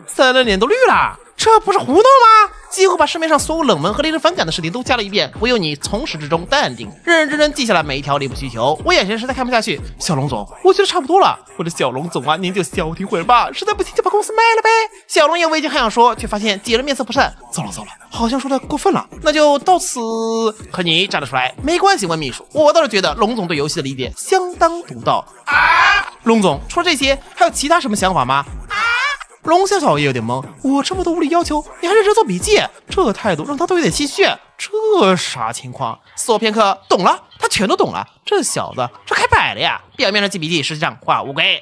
三人脸都绿了，这不是胡闹吗？几乎把市面上所有冷门和令人反感的视频都加了一遍，唯有你从始至终淡定，认真记下了每一条内部需求。我眼神实在看不下去，小龙总，我觉得差不多了。我的小龙总啊，您就消停会儿吧，实在不行就把公司卖了呗。小龙也未经还想说，却发现姐人面色不善，糟了，好像说的过分了，那就到此。可你站得出来，没关系，问秘书，我倒是觉得龙总对游戏的理解相当独到。龙总，除了这些，还有其他什么想法吗？龙小小也有点懵，我这么多无理要求，你还认真做笔记，这态度让他都有点气血，这啥情况？思索片刻，懂了，他全都懂了。这小子这开摆了呀！表面上记笔记，实际上画乌龟。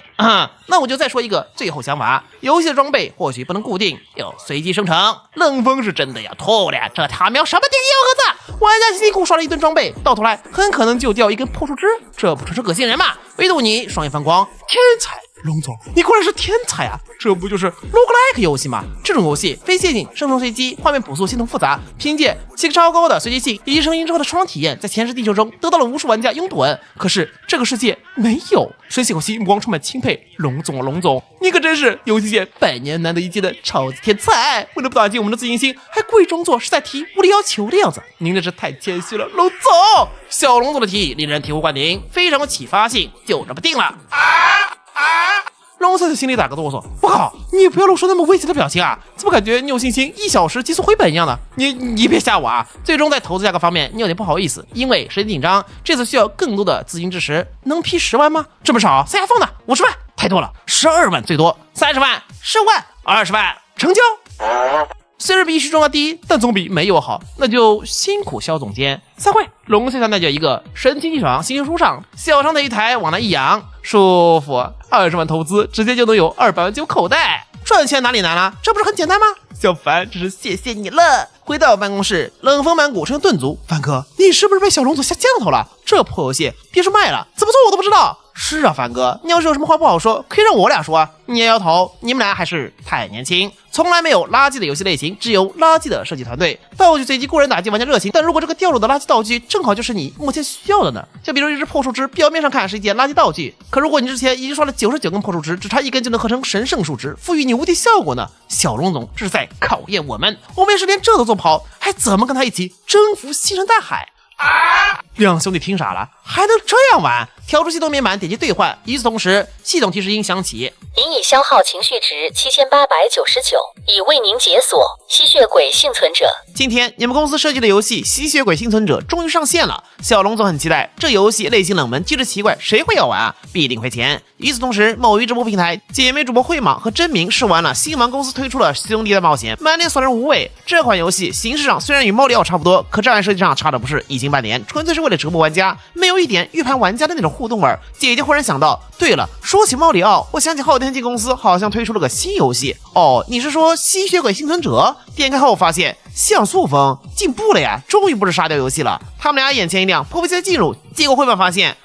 那我就再说一个最后想法：游戏的装备或许不能固定，有随机生成。冷风是真的要吐了呀！这他喵什么定义盒子？玩家辛辛苦苦刷了一顿装备，到头来很可能就掉一根破树枝，这不成是恶心人吗？唯独你双眼放光，天才！龙总，你果然是天才啊！这不就是 roguelike 游戏吗？这种游戏非线性、生成随机、画面朴素、系统复杂，凭借其超高的随机性以及声音之后的双体验，在前世地球中得到了无数玩家拥趸。可是这个世界没有。深吸口气，目光充满钦佩。龙总，你可真是游戏界100年难得一见的超级天才！为了不打击我们的自信心，还故意装作是在提无理要求的样子。您这是太谦虚了，龙总。小龙总的提议令人醍醐灌顶，非常有启发性，就这么定了。龙小小心里打个哆嗦，我靠，你不要露出那么危险的表情啊！怎么感觉你有信心1小时急速回本一样的？你别吓我啊！最终在投资价格方面，你有点不好意思，因为时间紧张，这次需要更多的资金支持。能批10万吗？这么少？塞牙缝的50万，太多了，12万最多，30万、15万、20万，成交。虽然比预期中要低，但总比没有好，那就辛苦肖总监。散会。龙小小那叫一个神清气爽，心情舒畅，小长腿一抬，往那一仰，舒服。20万投资，直接就能有200万进口袋，赚钱哪里难了？这不是很简单吗？小凡，真是谢谢你了。回到办公室，冷风满骨，成顿足。凡哥，你是不是被小龙总下降头了？这破游戏别说卖了，怎么做我都不知道。是啊，凡哥，你要是有什么话不好说，可以让我俩说啊。你也摇头，你们俩还是太年轻，从来没有垃圾的游戏类型，只有垃圾的设计团队。道具随机固然打击玩家热情，但如果这个掉落的垃圾道具正好就是你目前需要的呢？就比如一只破树枝，表面上看是一件垃圾道具，可如果你之前已经刷了99根破树枝，只差1根就能合成神圣树枝，赋予你无敌效果呢？小龙总这是在考验我们要是连这都做不好，还怎么跟他一起征服星辰大海？两兄弟听傻了，还能这样玩？调出系统面板，点击兑换。与此同时，系统提示音响起：您已消耗情绪值7899，已为您解锁吸血鬼幸存者。今天你们公司设计的游戏《吸血鬼幸存者》终于上线了，小龙总很期待。这游戏类型冷门，机制奇怪，谁会要玩啊？必定亏钱。与此同时，某鱼直播平台姐妹主播慧蟒和真名试玩了新玩公司推出了兄弟的冒险，满脸索然无味。这款游戏形式上虽然与猫里奥差不多，可战略设计上差的不是一星半点，纯粹是为了折磨玩家，没有一点预判玩家的那种互动味。姐姐忽然想到，对了，说起猫里奥，我想起昊天机公司好像推出了个新游戏哦，你是说吸血鬼幸存者？点开后发现像素风进步了呀，终于不是沙雕游戏了。他们俩眼前一亮，迫不及待进入，结果慧蟒发现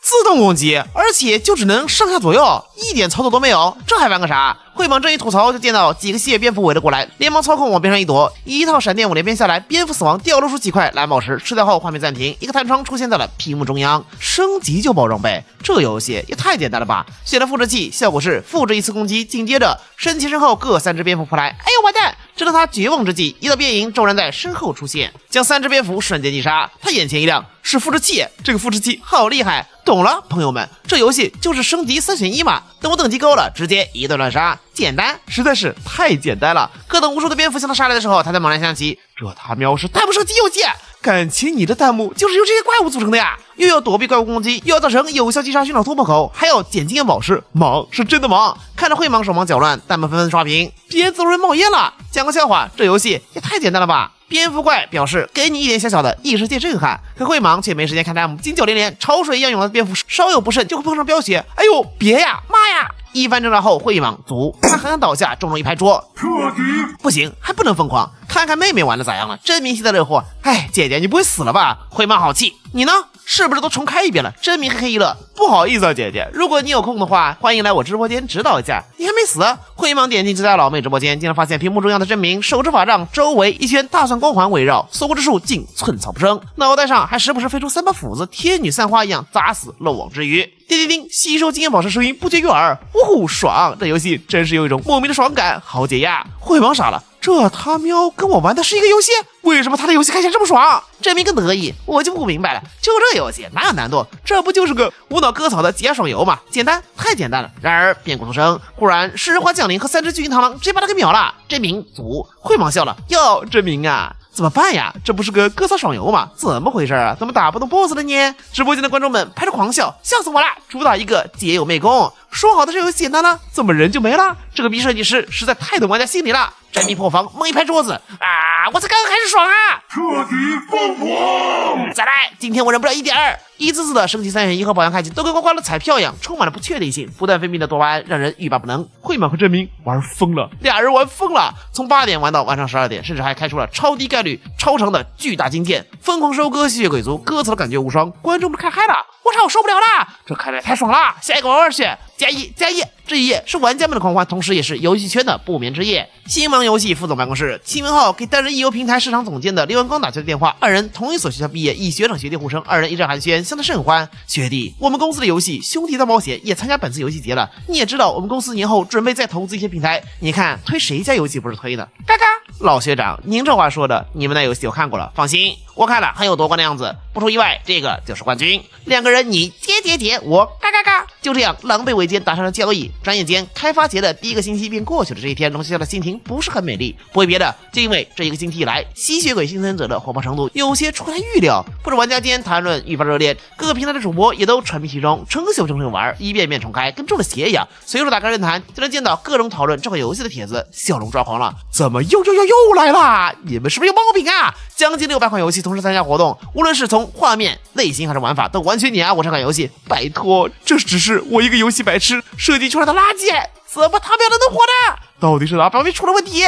自动攻击，而且就只能上下左右，一点操作都没有，这还玩个啥？慧蟒正一吐槽，就见到几个吸血蝙蝠围了过来，连忙操控往边上一躲，一套闪电5连鞭下来，蝙蝠死亡，掉落出几块蓝宝石，吃掉后画面暂停，一个弹窗出现在了屏幕中央，升级就爆装备，这游戏也太简单了吧？选了复制器，效果是复制一次攻击，紧接着身前身后各3只蝙蝠扑来，哎呦完蛋！正当他绝望之际，一道变影骤然在身后出现，将3只蝙蝠瞬间击杀。他眼前一亮，是复制器，这个复制器好厉害！懂了，朋友们，这游戏就是升级3选1嘛。等我等级高了，直接一顿乱杀，简单，实在是太简单了。可等无数的蝙蝠向他杀来的时候，他才猛然想起，这他喵是弹幕射击游戏，感情你的弹幕就是由这些怪物组成的呀！又要躲避怪物攻击，又要造成有效击杀寻找突破口，还要捡经验宝石，忙是真的忙。看着会忙手忙脚乱，弹幕纷纷刷屏，别自如人冒烟了。讲个笑话，这游戏也太简单了吧！蝙蝠怪表示给你一点小小的异世界震撼，可会忙却没时间看弹幕，金角连连，潮水一样涌来的蝙蝠稍有不慎就会碰上飙血，哎呦别呀，妈呀！一番挣扎后，会忙足，他狠狠倒下，重重一拍桌，彻底不行，还不能疯狂，看看妹妹玩的咋样了，真明星的惹祸。哎，姐姐你不会死了吧？会忙好气，你呢？是不是都重开一遍了？真名嘿嘿一乐，不好意思啊，姐姐，如果你有空的话，欢迎来我直播间指导一下。你还没死？会忙点进自家老妹直播间，竟然发现屏幕中央的真名，手持法杖，周围一圈大蒜光环围绕，搜过之处竟寸草不生，脑袋上还时不时飞出3把斧子，天女散花一样砸死漏网之鱼。叮叮叮，吸收经验宝石声音不绝于耳，呜呼，爽！这游戏真是有一种莫名的爽感，好解压。会忙傻了。这他喵跟我玩的是一个游戏，为什么他的游戏看起来这么爽？这名更得意，我就不明白了。就这游戏哪有难度？这不就是个无脑割草的解压爽游吗？简单，太简单了。然而变故丛生，忽然食人花降临和3只巨型螳螂直接把他给秒了。真名足，会忙笑了，哟，真名啊！怎么办呀？这不是个割草爽游吗？怎么回事啊？怎么打不动 BOSS 了呢？直播间的观众们拍着狂笑，笑死我了！主打一个解有媚功，说好的这游戏简单呢，怎么人就没了？这个逼设计师实在太懂玩家心理了。真名破防，猛一拍桌子，啊！我才刚开始爽啊！彻底疯狂！再来，今天我忍不了一点儿。一次次的升级3选1和保养开启都跟刮刮乐彩票一样，充满了不确定性，不断分泌的多巴胺让人欲罢不能。会满和真名玩疯了，俩人玩疯了，从8点玩到晚上12点，甚至还开出了超低概率、超长的巨大金剑，疯狂收割吸血鬼族，割草的感觉无双，观众们看嗨了。我操，我受不了了，这看来太爽了！下一个玩玩去，加一！这一夜是玩家们的狂欢，同时也是游戏圈的不眠之夜。星芒游戏副总办公室，秦文浩给担任易游平台市场总监的刘文光打去了电话，二人同一所学校毕业，以学长学弟互称，二人一阵寒暄，相得甚欢。学弟，我们公司的游戏《兄弟大冒险》也参加本次游戏节了，你也知道，我们公司年后准备再投资一些平台，你看推谁家游戏不是推的？嘎嘎，老学长，您这话说的，你们那游戏我看过了，放心。我看了很有夺冠的样子，不出意外，这个就是冠军。两个人你接，我嘎嘎嘎，就这样狼狈为奸达成了交易。转眼间，开发节的第一个星期便过去了。这一天，龙学校的心情不是很美丽，不为别的，就因为这一个星期以来，吸血鬼幸存者的火爆程度有些出乎他预料，不止玩家间谈论愈发热烈，各个平台的主播也都沉迷其中，成宿成宿玩，一遍遍重开，跟中了邪一样。随手打开论坛，就能见到各种讨论这款游戏的帖子。小龙抓狂了，怎么又来啦？你们是不是有毛病啊？将近600款游戏同时参加活动，无论是从画面、类型还是玩法，都完全碾压我这款游戏。拜托，这只是我一个游戏白痴设计出来的垃圾，怎么他们能火的？到底是哪方面出了问题？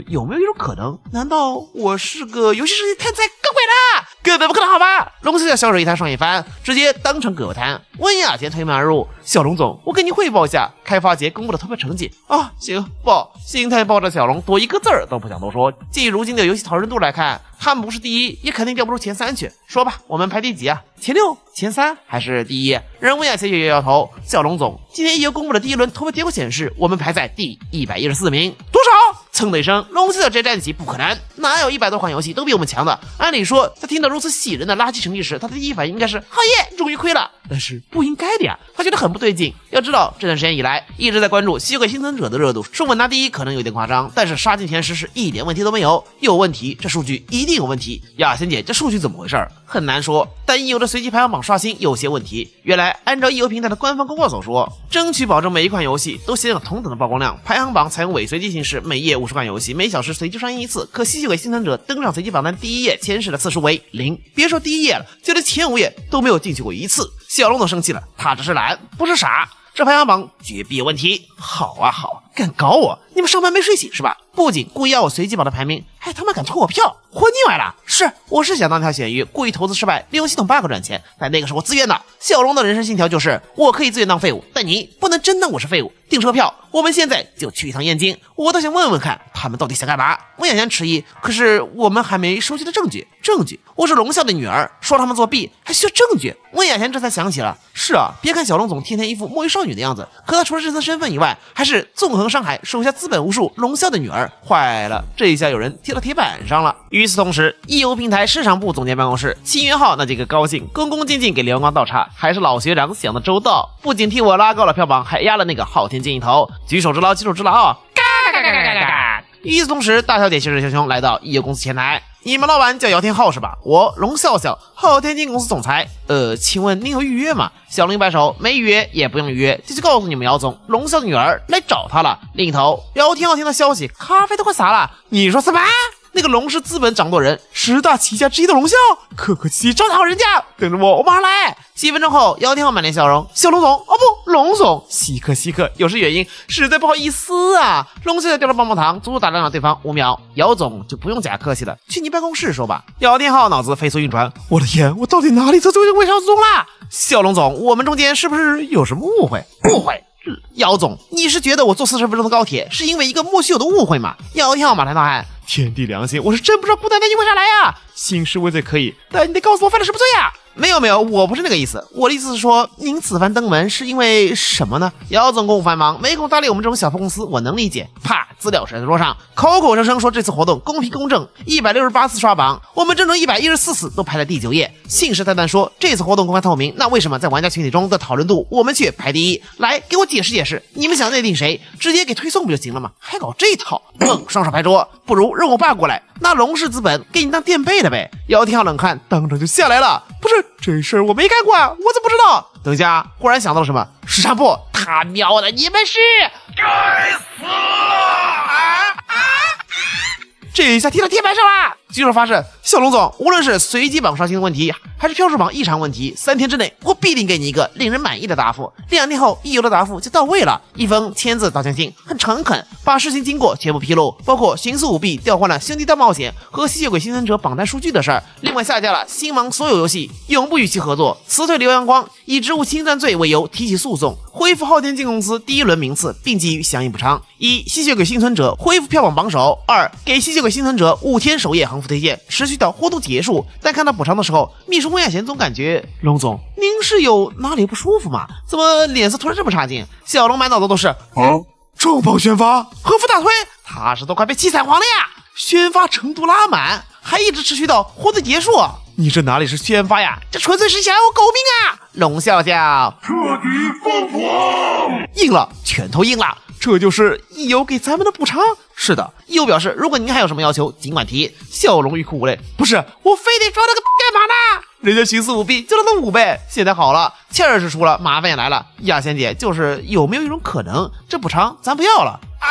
有没有一种可能？难道我是个游戏设计天才搞鬼了？根本不可能好吧！龙学校小手一摊双眼翻，直接当成葛优瘫。温雅贤推门而入，小龙总，我给你汇报一下开发节公布的投票成绩啊。行，报。心态抱着小龙，多一个字儿都不想多说。基于如今的游戏讨论度来看，他们不是第一，也肯定掉不出前3去。说吧，我们排第几啊？前6、前3还是第1？人温雅贤摇摇头。小龙总，今天易游公布的第一轮投票结果显示，我们排在第114名。多少？噌的一声，龙系的这战绩不可能，哪有100多款游戏都比我们强的？按理说，在听到如此喜人的垃圾成绩时，他的第一反应应该是好耶，终于亏了。但是不应该的呀，他觉得很不对劲。要知道，这段时间以来一直在关注吸血鬼幸存者的热度，说稳拿第一可能有点夸张，但是杀进前10是一点问题都没有。有问题，这数据一定有问题。雅贤姐，这数据怎么回事？很难说，但易游的随机排行榜刷新有些问题。原来，按照易游平台的官方公告所说，争取保证每一款游戏都享有同等的曝光量。排行榜采用伪随机形式，每页50款游戏，每小时随机上映一次。可吸血鬼幸存者登上随机榜单第1页前10的次数为0，别说第1页了，就连前5页都没有进去过一次。小龙都生气了，他只是懒，不是傻。这排行榜绝壁有问题。好啊好，敢搞我，你们上班没睡醒是吧？不仅故意要我随机榜的排名，还他妈敢拖我票，活腻歪了！是，我是想当条咸鱼，故意投资失败，利用系统 bug 赚钱，但那个是我自愿的。小龙的人生信条就是，我可以自愿当废物，但你不能真当我是废物。订车票，我们现在就去一趟燕京，我倒想问问看，他们到底想干嘛？温雅贤迟疑，可是我们还没收集的证据。我是龙校的女儿，说他们作弊还需要证据。温雅贤这才想起了，是啊，别看小龙总天天一副摸鱼少女的样子，可他除了这层身份以外，还是纵横上海手下资本无数龙校的女儿。坏了，这一下有人贴到铁板上了。与此同时，易游平台市场部总监办公室，秦元浩那几个高兴，恭恭敬敬给刘阳光倒茶，还是老学长想的周到，不仅替我拉高了票榜，还压了那个昊天剑一头。举手之劳，举手之劳啊！嘎嘎嘎嘎嘎嘎！与此同时，大小姐气势汹汹来到易游公司前台。你们老板叫姚天浩是吧？我龙笑笑，昊天金公司总裁。请问您有预约吗？小龙摆手，没预约也不用预约，就去告诉你们姚总，龙笑的女儿来找他了。另一头，姚天浩听到消息，咖啡都快洒了。你说什么？那个龙氏资本掌舵人，10大旗下之一的龙啸，客客气气招待好人家，等着我马上来。7分钟后，姚天浩满脸笑容，小龙总，哦不，龙总，稀客，有失远迎，实在不好意思啊。龙啸掉了棒棒糖，足足打量了对方5秒。姚总就不用假客气了，去你办公室说吧。姚天浩脑子飞速运转，我的天，我到底哪里得罪魏少总啦？小龙总，我们中间是不是有什么误会？误会？姚总，你是觉得我坐40分钟的高铁是因为一个莫须有的误会吗？姚天浩马上大喊，天地良心，我是真不知道顾丹丹你为啥来呀？兴师问罪可以，但你得告诉我犯了什么罪呀？没有，我不是那个意思，我的意思是说，您此番登门是因为什么呢？姚总公务繁忙，没空搭理我们这种小破公司，我能理解。啪，资料甩在桌上，口声说这次活动公平公正，168次刷榜，我们整整114次都排在第9页。信誓旦旦说这次活动公开透明，那为什么在玩家群体中的讨论度我们却排第1？来，给我解释，你们想内定谁，直接给推送不就行了吗？还搞这套？双手拍桌，不如让我爸过来，拿龙氏资本给你当垫背的呗。姚天浩冷汗当场就下来了，不是这事儿我没干过，我怎么不知道？等一下，忽然想到了什么，时尚部，他喵的，你们是该死了！这一下踢到铁板上了。记者发誓，小龙总，无论是随机榜刷新的问题，还是票数榜异常问题，3天之内我必定给你一个令人满意的答复。2天后，一邮的答复就到位了，一封签字道歉信，很诚恳，把事情经过全部披露，包括徇私舞弊、调换了兄弟大冒险和吸血鬼幸存者榜单数据的事儿。另外下架了星芒所有游戏，永不与其合作，辞退刘阳光，以职务侵占罪为由提起诉讼，恢复昊天金公司第1轮名次，并给予相应补偿。1. 吸血鬼幸存者恢复票榜榜首。2. 给吸血鬼幸存者5天首页横幅推荐，持续到活动结束。但看到补偿的时候，秘书温雅贤总感觉，龙总，您是有哪里不舒服吗？怎么脸色突然这么差劲？小龙满脑子都是重磅宣发，横幅大推，他是都快被气惨黄了呀！宣发程度拉满，还一直持续到活动结束。你这哪里是宣发呀？这纯粹是想要我狗命啊！龙笑笑彻底疯狂，硬了，拳头硬了。这就是义友给咱们的补偿。是的，义友表示，如果您还有什么要求，尽管提。笑容欲哭无泪，不是我非得抓那个干嘛呢？人家徇私舞弊就让他舞呗。现在好了，气儿是出了，麻烦也来了。雅仙姐，就是有没有一种可能，这补偿咱不要了啊？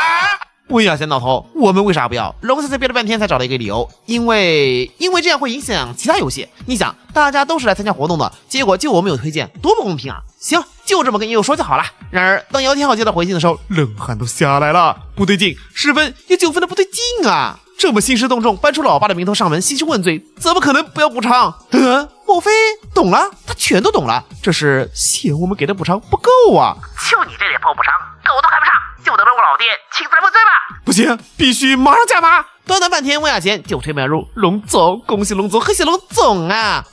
温雅贤老头，我们为啥不要？龙笑笑憋了半天才找了一个理由，因为这样会影响其他游戏。你想，大家都是来参加活动的，结果就我们有推荐，多不公平啊！行，就这么跟友说就好了。然而，当姚天浩接到回信的时候，冷汗都下来了，不对劲，10分有9分的不对劲啊！这么兴师动众，搬出老爸的名头上门兴师问罪，怎么可能不要补偿？莫非懂了？他全都懂了，这是嫌我们给的补偿不够啊！就你这点破补偿，狗都看不上，就等着我老爹亲自来问罪吧！不行，必须马上加码！短短半天，温雅贤就推门而入，龙总，恭喜龙总，贺喜龙总啊！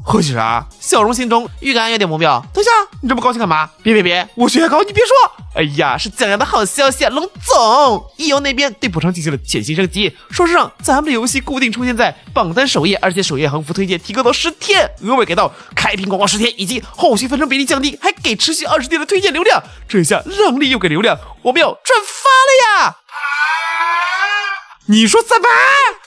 贺喜啥？笑容心中预感有点不妙。等一下，你这么高兴干嘛？别，我血压高，你别说。哎呀，是怎样的好消息啊，龙总！义游那边对补偿进行了潜行升级，说是让咱们的游戏固定出现在榜单首页，而且首页横幅推荐提高到10天，额外给到开屏广告10天，以及后续分成比例降低，还给持续20天的推荐流量。这下让利又给流量，我们要转发了呀！你说怎么？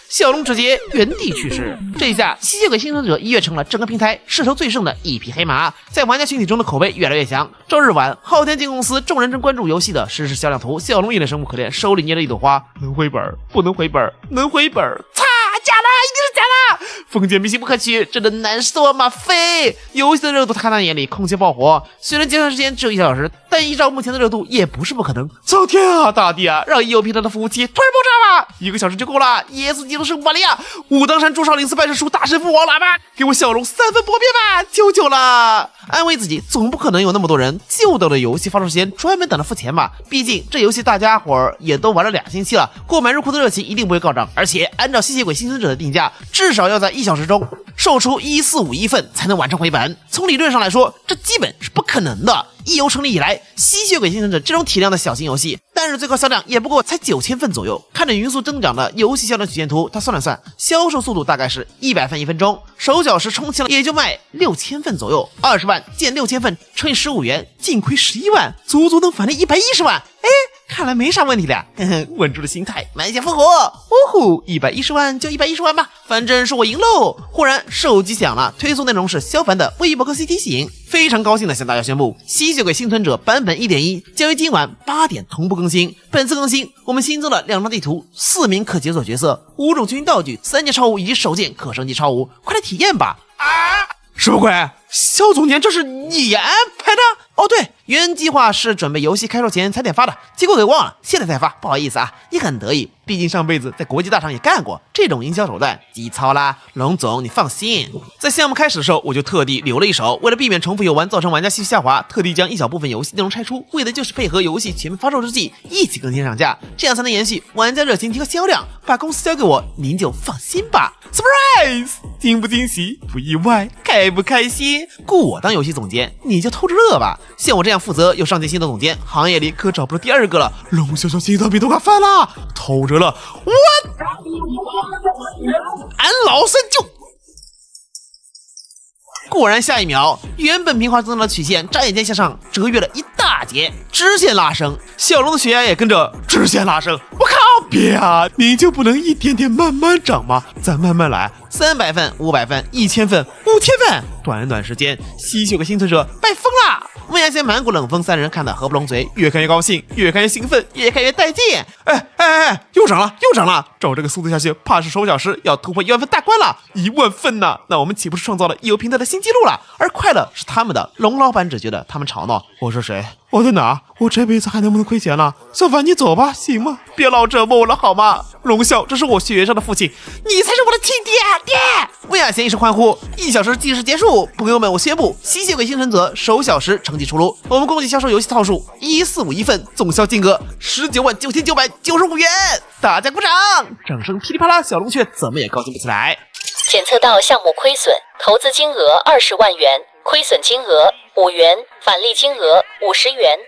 小龙直接原地去世。这一下，吸血鬼幸存者一跃成了整个平台势头最盛的一匹黑马，在玩家群体中的口碑越来越响。周日晚，昊天金公司众人正关注游戏的实时销量图，小龙一脸生无可恋，手里捏着一朵花，能回本不能回本，能回本，擦，假了，一定是假的！封建迷信不可取，真的难受吗？飞！游戏的热度看他眼里空前爆火，虽然结算时间只有1小时，但依照目前的热度也不是不可能。苍天啊，大地啊，让EO平台的服务器突然爆炸吧！1个小时就够了，耶稣基督圣母玛利亚，武当山朱少林寺拜师书大神父王喇叭，给我小龙3分薄片吧，求求了！安慰自己，总不可能有那么多人就等着游戏发售时间专门等着付钱吧？毕竟这游戏大家伙儿也都玩了2星期了，购买入库的热情一定不会高涨，而且按照吸血鬼幸存者的定价，至少要在1小时中售出1451份才能完成回本。从理论上来说，这基本是不可能的。义游成立以来，吸血鬼幸存者这种体量的小型游戏，单日最高销量也不过才9000份左右。看着匀速增长的游戏销量曲线图，他算了算，销售速度大概是100份1分钟，手脚时充其量也就卖6000份左右，20万减6000份乘以15元，净亏11万，足足能返利110万。哎，看来没啥问题了。呵呵，稳住了心态，满血复活。呜呼，110万就110万吧，反正是我赢喽。忽然手机响了，推送内容是萧凡的微博更新提醒。非常高兴的向大家宣布，吸血鬼幸存者版本 1.1 将于今晚8点同步更新。本次更新，我们新增了2张地图、4名可解锁角色、5种军道具、3件超武以及手剑可升级超武，快来体验吧！什么鬼？肖总监，这是你安排的？哦，对，原计划是准备游戏开售前才点发的，结果给忘了，现在才发，不好意思啊。也很得意，毕竟上辈子在国际大厂也干过，这种营销手段极操啦。龙总，你放心，在项目开始的时候，我就特地留了一手，为了避免重复游玩造成玩家信息下滑，特地将一小部分游戏内容拆出，为的就是配合游戏全面发售之际一起更新上架，这样才能延续玩家热情，提高销量。把公司交给我，您就放心吧。Surprise！ 惊不惊喜，不意外，开不开心？雇我当游戏总监，你就偷着乐吧。像我这样负责又上进心的总监，行业里可找不到第二个了。龙小小心脏病都快犯了，偷着乐，我俺老三就。果然，下一秒，原本平滑增长的曲线眨眼间向上折越了一大截，直线拉升，小龙的血压也跟着直线拉升。我靠！别啊，你就不能一点点慢慢涨吗？咱慢慢来，300份、500份、1000份、5000份，短短时间，吸血鬼幸存者拜疯啦！温雅贤、满谷冷风三人看得合不拢嘴，越看越高兴，越看越兴奋，越看越带劲。又涨了，又涨了！照这个速度下去，怕是手小时要突破1万份大关了！1万份呢？那我们岂不是创造了游平台的新纪录了？而快乐是他们的。龙老板只觉得他们吵闹。我是谁？我在哪？我这辈子还能不能亏钱了？小凡，你走吧，行吗？别老折磨我了好吗？龙啸，这是我血缘上的父亲，你才是我的亲爹！爹！温雅贤一声欢呼，1小时计时结束，朋友们，我宣布，吸血鬼幸存者首小时成绩出炉，我们共计销售游戏套数1451份，总销金额199995元，大家鼓掌！掌声噼里啪啦，小龙却怎么也高兴不起来。检测到项目亏损，投资金额20万元，亏损金额5元，返利金额50元。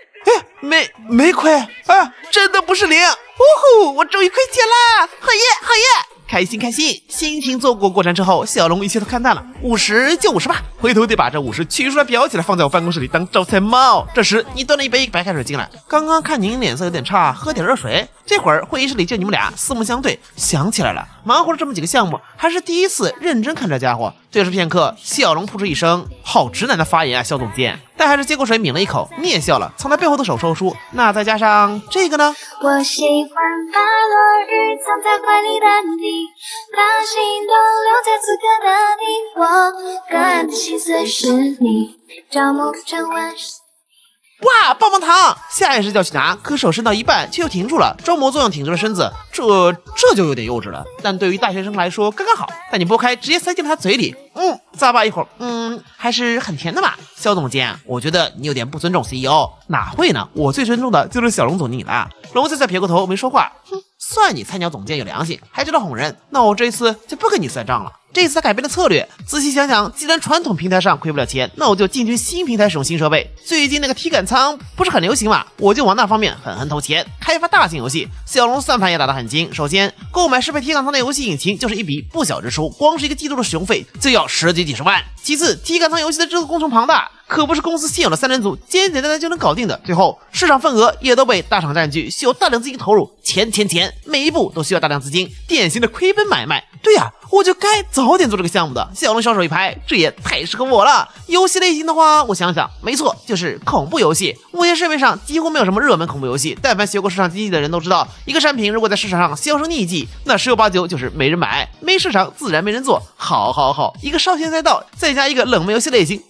没亏啊，真的不是零！呜呼，我终于亏钱啦！好耶，好耶！开心开心！心情坐过山车后，小龙一切都看淡了，50就50吧，回头得把这50取出来裱起来，放在我办公室里当招财猫。这时你端了一杯白开水进来，刚刚看您脸色有点差，喝点热水。这会儿会议室里就你们俩四目相对，想起来了，忙活了这么几个项目，还是第一次认真看这家伙。对视片刻，小龙扑哧一声，好直男的发言啊，肖总监。但还是接过水抿了一口，蹑笑了，藏在背后的手收出。那再加上这个呢？我喜欢把落日藏在怀里的你，把心都留在此刻的你，我个人的心碎是你，朝暮晨晚是哇，棒棒糖！下意识就要去拿，可手伸到一半却又停住了，装模作样挺直了身子，这就有点幼稚了。但对于大学生来说刚刚好。但你剥开，直接塞进了他嘴里，咂巴一会儿，还是很甜的嘛。肖总监，我觉得你有点不尊重 CEO。哪会呢？我最尊重的就是小龙总经理了。龙笑笑撇过头没说话，算你菜鸟总监有良心，还知道哄人。那我这一次就不跟你算账了。这次他改变了策略，仔细想想，既然传统平台上亏不了钱，那我就进军新平台使用新设备。最近那个体感仓不是很流行嘛，我就往那方面狠狠投钱，开发大型游戏。小龙算盘也打得很精，首先购买适配体感仓的游戏引擎就是一笔不小支出，光是一个季度的使用费就要10几20万。其次，体感仓游戏的制作工程庞大，可不是公司现有的3人组简简单单就能搞定的。最后，市场份额也都被大厂占据，需要大量资金投入，钱，每一步都需要大量资金，典型的亏本买卖。对呀，我就该早点做这个项目的。小龙双手一拍，这也太适合我了。游戏类型的话，我想想，没错，就是恐怖游戏。目前市面上几乎没有什么热门恐怖游戏，但凡学过市场经济的人都知道，一个产品如果在市场上销声匿迹，那10有8九就是没人买，没市场自然没人做。好，一个烧钱赛道，再加一个冷门游戏类型，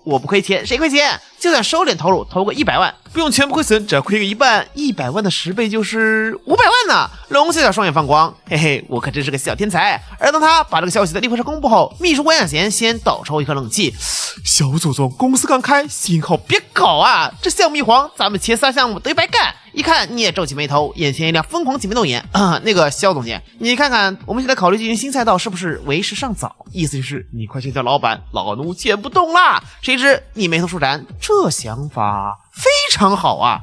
我不亏钱，谁亏钱？就算收敛投入，投个100万，不用全部亏损，只要亏个1半，100万的10倍就是500万呢。龙笑笑双眼放光，嘿嘿，我可真是个小天才。而当他把这个消息在例会上公布后，秘书温雅贤先倒抽一口冷气。小祖宗，公司刚开，幸好别搞啊！这项目一黄，咱们前3项目都白干。一看你也皱起眉头，眼前一亮，疯狂挤眉弄眼。那个肖总监，你看看，我们现在考虑进行新赛道，是不是为时尚早？意思就是你快去叫老板，老奴见不动啦。谁知你眉头舒展，这想法非常好啊！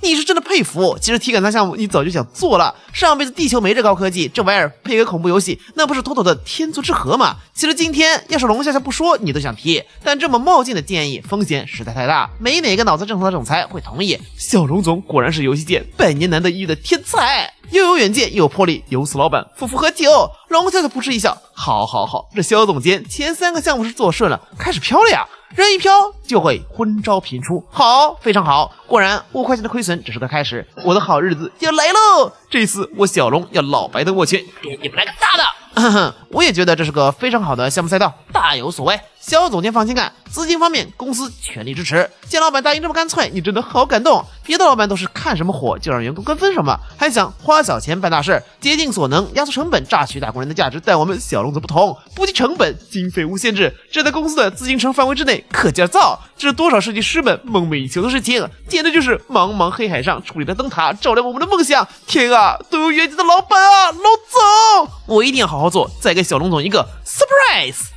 你是真的佩服。其实体感舱项目你早就想做了，上辈子地球没这高科技，这玩意儿配个恐怖游戏，那不是妥妥的天作之合吗？其实今天要是龙笑笑不说，你都想提，但这么冒进的建议风险实在太大，没哪个脑子正常的总裁会同意。小龙总果然是游戏界100年难得一遇的天才，又有远见又有魄力，由此老板夫妇喝酒。龙笑笑扑哧一笑，好，这肖总监前3个项目是做顺了，开始飘了呀。人一飘就会昏招频出，好，非常好。果然5块钱的亏损只是个开始，我的好日子要来喽！这次我小龙要老白登过去，给你们来个大的。我也觉得这是个非常好的项目赛道，大有所为。肖总监放心干，资金方面公司全力支持。见老板答应这么干脆，你真的好感动。别的老板都是看什么火就让员工跟风什么，还想花小钱办大事，竭尽所能压缩成本，榨取打工人的价值。但我们小龙则不同，不计成本，经费无限制，这在公司的资金池范围之内可劲儿造。这是多少设计师们梦寐以求的事情，简直就是茫茫黑海上矗立的灯塔，照亮我们的梦想。天啊，都有远见的老板啊，老总，我一定要好好做，再给小龙总一个 surprise。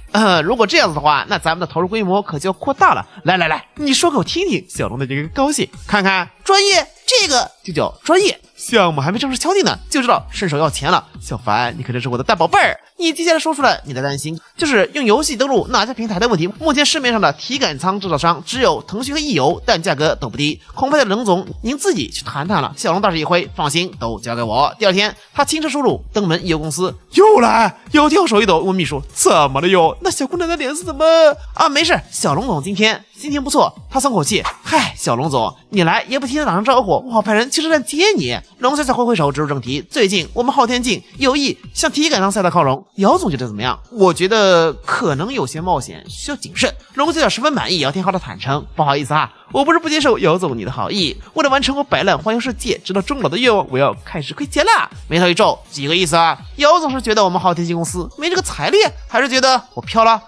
如果这样子的话，那咱们的投入规模可就要扩大了。来，你说给我听听。小龙的这个高兴，看看专业，这个就叫专业。项目还没正式敲定呢，就知道伸手要钱了。小凡，你可真是我的大宝贝儿。你接下来说出来你的担心，就是用游戏登录哪家平台的问题。目前市面上的体感舱制造商只有腾讯和易游，但价格都不低。恐怕龙总您自己去谈谈了。小龙大手一挥，放心，都交给我。第二天，他轻车熟路登门易游公司，又来，姚天手一抖，问秘书怎么了哟？那小姑娘的脸色怎么啊？没事，小龙总今天心情不错。他松口气，嗨，小龙总，你来也不提前打声招呼，我好派人去车站接你。龙笑笑挥挥手，直入正题。最近我们昊天镜有意向体感舱赛道靠拢，姚总觉得怎么样？我觉得可能有些冒险，需要谨慎。龙笑笑十分满意姚天昊的坦诚，不好意思啊，我不是不接受姚总你的好意，为了完成我摆烂环游世界直到终老的愿望，我要开始亏钱了。眉头一皱，几个意思啊？姚总是觉得我们昊天镜公司没这个财力，还是觉得我飘了？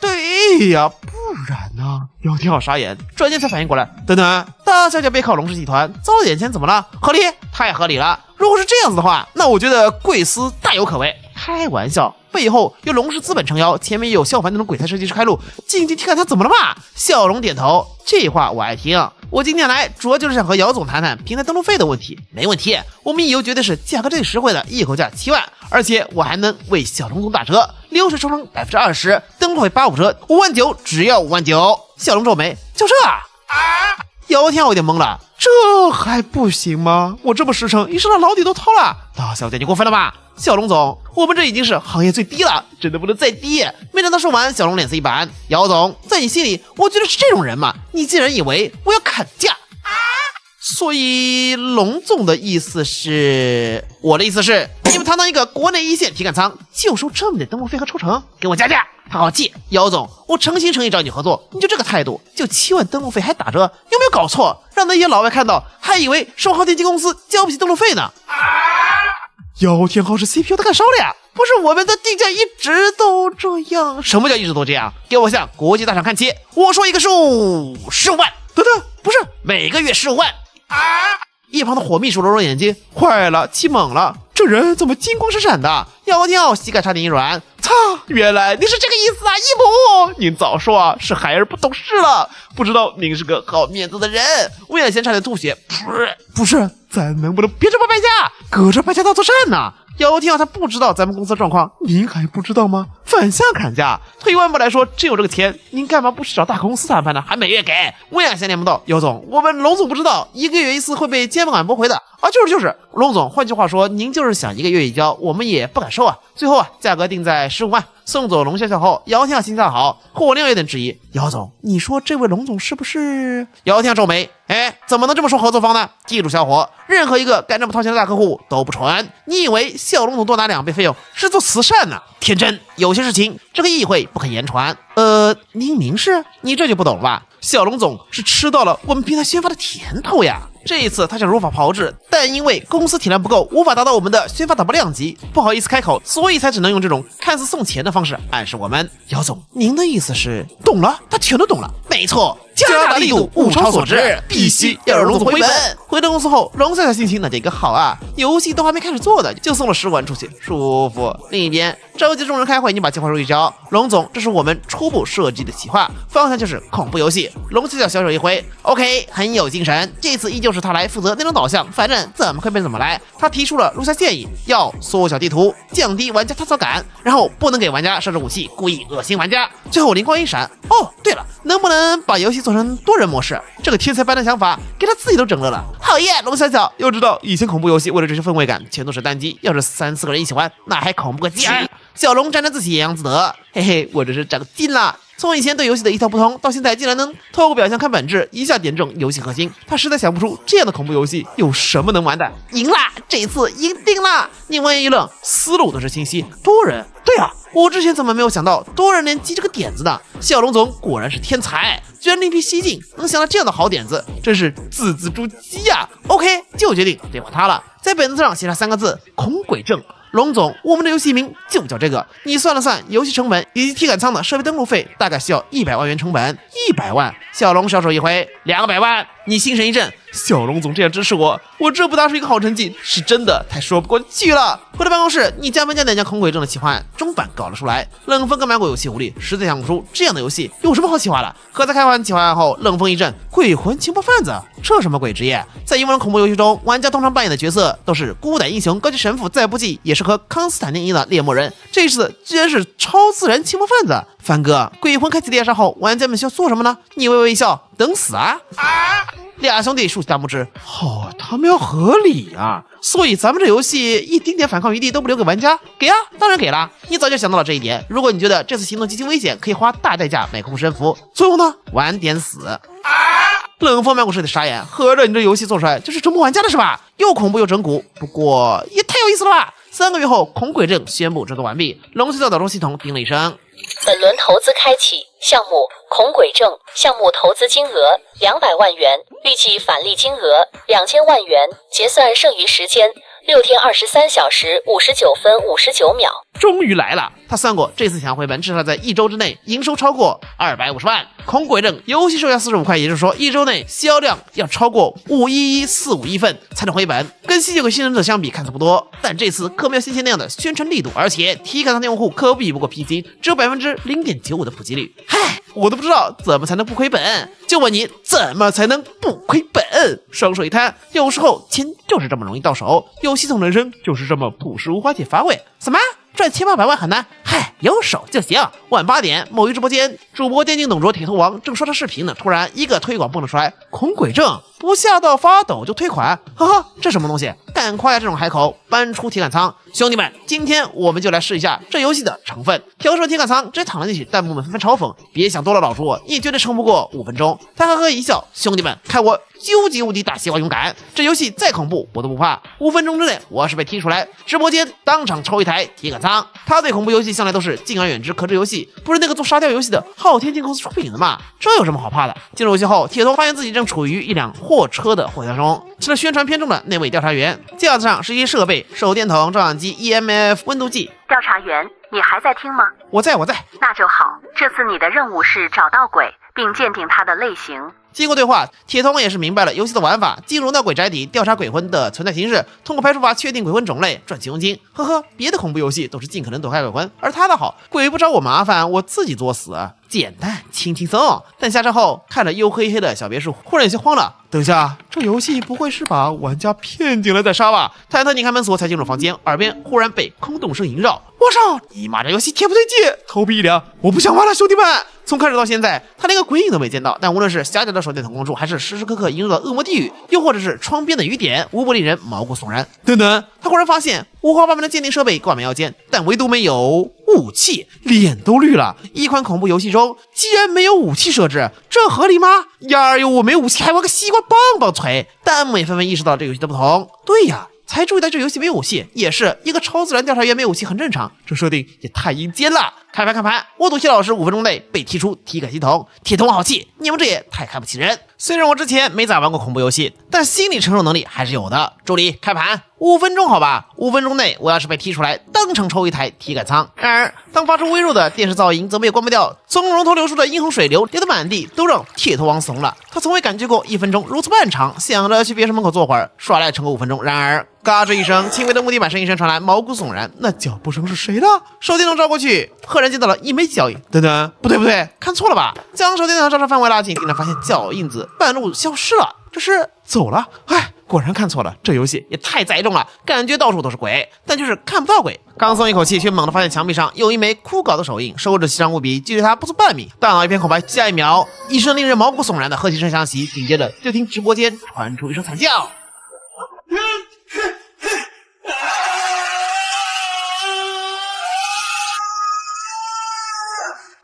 对呀，不然呢？姚天昊傻眼，转念才反应过来，等等，大小姐背靠龙氏集团，遭眼前怎么了？合理，太合理了。如果是这样子的话，那我觉得贵司大有可为。开玩笑，背后有龙氏资本撑腰，前面也有笑凡那种鬼才设计师开路，静静听看他怎么了嘛？小龙点头，这话我爱听。我今天来主要就是想和姚总谈谈平台登录费的问题。没问题，我们易游绝对是价格最实惠的，一口价7万，而且我还能为小龙总打折，流水抽成20%，登录费85折，5万9，只要5万9。小龙皱眉，就这啊？姚天昊有点懵了，这还不行吗？我这么实诚，一上的老底都掏了。大小姐，你过分了吧？小龙总，我们这已经是行业最低了，真的不能再低。没等他说完，小龙脸色一板，姚总，在你心里，我觉得是这种人嘛？你竟然以为我要砍价？所以龙总的意思是，我的意思是，你们堂堂一个国内一线体感舱，就收这么点登录费和抽成，给我加价，他好记。姚总，我诚心诚意找你合作，你就这个态度，就7万登录费还打折，有没有搞错？让那些老外看到，还以为是我昊天镜公司交不起登录费呢。姚天昊是 CPU 他干烧了呀？不是我们的定价一直都这样？什么叫一直都这样？给我向国际大厂看齐，我说一个数，15万。等等，不是每个月15万。一旁的火秘书揉揉眼睛，坏了，气懵了，这人怎么金光闪闪的？姚天昊膝盖差点一软，操，原来你是这个意思啊，义母，您早说啊，是孩儿不懂事了，不知道您是个好面子的人。我眼前差点吐血，不是，咱能不能别这么败家，搁这败家当作善呢？姚天昊他不知道咱们公司的状况，您还不知道吗？反向砍价，退一万步来说，真有这个钱，您干嘛不去找大公司谈判呢？还每月给？我眼先念不到，姚总，我们龙总不知道1个月一次会被监管驳回的啊！就是，龙总，换句话说，您就是想1个月一交，我们也不敢收啊。最后啊，价格定在15万。送走龙笑笑后，姚天昊心情好，火亮有点质疑，姚总，你说这位龙总是不是？姚天昊皱眉，怎么能这么说合作方呢？记住，小伙，任何一个敢这么掏钱的大客户都不纯。你以为小龙总多拿2倍费用是做慈善呢？天真，有些事情这个议会不可言传。您明示？你这就不懂了吧？小龙总是吃到了我们平台宣发的甜头呀。这一次他想如法炮制，但因为公司体量不够，无法达到我们的宣发导播量级，不好意思开口，所以才只能用这种看似送钱的方式暗示我们。姚总，您的意思是？懂了，他全都懂了。没错，加大力度，物超所值，必须要让龙总回本。回到公司后，龙小小心情那叫一个好啊！游戏都还没开始做的，就送了10管出去，舒服。另一边，召集众人开会，你把计划书一交，龙总，这是我们初步设计的企划，方向就是恐怖游戏。龙小小小手一挥 ，OK， 很有精神。这次依旧是他来负责内容导向，反正怎么快便怎么来。他提出了如下建议：要缩小地图，降低玩家探索感，然后不能给玩家设置武器，故意恶心玩家。最后灵光一闪，哦，对了，能不能把游戏做成多人模式？这个天才般的想法，给他自己都整乐了。好耶，龙小小！要知道，以前恐怖游戏为了追求氛围感，全都是单机，要是3、4个人一起玩，那还恐怖个鸡！小龙沾沾自喜，洋洋自得，嘿嘿，我这是长进了。从以前对游戏的一窍不通，到现在竟然能透过表象看本质，一下点中游戏核心。他实在想不出这样的恐怖游戏有什么能玩的。赢啦！这一次赢定了！你闻言一愣，思路都是清晰。多人，对啊，我之前怎么没有想到多人联机这个点子呢？小龙总果然是天才，居然另辟蹊径，能想到这样的好点子，真是字字珠玑呀！OK， 就决定对付他了，在本子上写上3个字：恐鬼症。龙总，我们的游戏名就叫这个。你算了算，游戏成本以及体感舱的设备登录费，大概需要100万元成本。100万！小龙小手一挥，200万！你心神一震，小龙总这样支持我，我这不搭出一个好成绩，是真的太说不过去了。回到办公室，你加班加点将恐鬼症的企划案中版搞了出来。冷风跟买过游戏无力，实在想不出这样的游戏有什么好企划了。可在开完企划案后，冷风一震，鬼魂情报贩子，这什么鬼职业？在英文恐怖游戏中，玩家通常扮演的角色都是孤胆英雄、高级神父，再不济也是和康斯坦丁一样的猎魔人。这次居然是超自然情报贩子。帆哥，鬼魂开启猎杀后，玩家们需要做什么呢？你微微一笑，等死啊！俩兄弟竖起大拇指，他们要合理啊！所以咱们这游戏一丁点反抗余地都不留给玩家？给啊，当然给了。你早就想到了这一点。如果你觉得这次行动极其危险，可以花大代价买恐怖神符。最后呢，晚点死。冷风买过彻底傻眼，合着你这游戏做出来就是折磨玩家的是吧？又恐怖又整蛊，不过也太有意思了吧！3个月后，恐鬼症宣布制作完毕。龙小小导出系统叮了一声。本轮投资开启，项目恐鬼症，项目投资金额200万元，预计返利金额2000万元，结算剩余时间6天23小时59分59秒。终于来了！他算过，这次想回本至少在1周之内营收超过250万。恐鬼症游戏售价45块，也就是说1周内销量要超过51145亿份才能回本。跟吸血鬼幸存者相比看似不多，但这次可没有先前那样的宣传力度，而且体感舱的用户可比不过 PC， 只有0.95%的普及率。嗨，我都不知道怎么才能不亏本，就问你怎么才能不亏本？双手一摊，有时候钱就是这么容易到手，有系统人生就是这么朴实无华且乏味。什么？赚700-800万很难？嗨，有手就行。晚8点，某一直播间，主播电竞董卓铁头王正刷着视频呢，突然一个推广蹦了出来，恐鬼症不吓到发抖就退款，呵呵，这什么东西？赶快这种海口搬出体感舱，兄弟们，今天我们就来试一下这游戏的成分。调出体感舱，直接躺了进去，弹幕们纷纷嘲讽，别想多了老朱，你绝对撑不过5分钟。他呵呵一笑，兄弟们，看我究极无敌大西瓜勇敢，这游戏再恐怖我都不怕，5分钟之内我要是被踢出来，直播间当场抽一台体感舱。他对恐怖游戏向来都是敬而远之，可这游戏不是那个做沙雕游戏的昊天镜公司出品的吗？这有什么好怕的？进入游戏后，铁头发现自己正处于一辆货车的货架中，成了宣传片中的那位调查员。架子上是一些设备，手电筒、照相机、EMF 温度计。调查员，你还在听吗？我在。那就好，这次你的任务是找到鬼，并鉴定它的类型。经过对话，铁通也是明白了游戏的玩法，进入闹鬼宅邸调查鬼魂的存在形式，通过排除法确定鬼魂种类，赚取佣金。呵呵，别的恐怖游戏都是尽可能躲开鬼魂，而他的好，鬼不找我麻烦，我自己作死，简单轻松。但下车后看着黝黑黑的小别墅，忽然有些慌了。等下，这游戏不会是把玩家骗进来再杀吧？忐忑拧开门锁才进入房间，耳边忽然被空洞声萦绕。我操！你妈这游戏天不对劲，头皮一凉，我不想玩了，兄弟们！从开始到现在，他连个鬼影都没见到，但无论是狭窄的手电筒光柱，还是时时刻刻引入的恶魔地狱，又或者是窗边的雨点，无不令人毛骨悚然。等等，他忽然发现五花八门的鉴定设备挂满腰间，但唯独没有武器，脸都绿了。一款恐怖游戏中竟然没有武器设置，这合理吗？呀哟，我没武器还玩个西瓜棒棒槌。弹幕也纷纷意识到这游戏的不同。对呀，才注意到这游戏没有武器，也是一个超自然调查员没有武器很正常，这设定也太阴间了。看盘，我赌谢老师5分钟内被踢出体感系统。铁通好气，你们这也太看不起人。虽然我之前没咋玩过恐怖游戏，但心理承受能力还是有的。助理开盘。5分钟好吧，5分钟内我要是被踢出来，当场抽一台体感舱。然而，当发出微弱的电视噪音，则没有关不掉，从龙头流出的殷红水流流得满地，都让铁头王怂了。他从未感觉过1分钟如此漫长，想着去别墅门口坐会儿，耍赖撑个5分钟。然而，嘎吱一声，轻微的木地板声音传来，毛骨悚然。那脚步声是谁的？手电筒照过去，赫然见到了一枚脚印。等等，不对，看错了吧？将手电筒照射范围拉近，竟然发现脚印子半路消失了。这是走了？哎，果然看错了。这游戏也太载重了，感觉到处都是鬼，但就是看不到鬼。刚松一口气，却猛地发现墙壁上有一枚枯槁的手印，手指细长无比，距离他不足半米。大脑一片空白，下一秒，一声令人毛骨悚然的喝气声响起，紧接着就听直播间传出一声惨叫。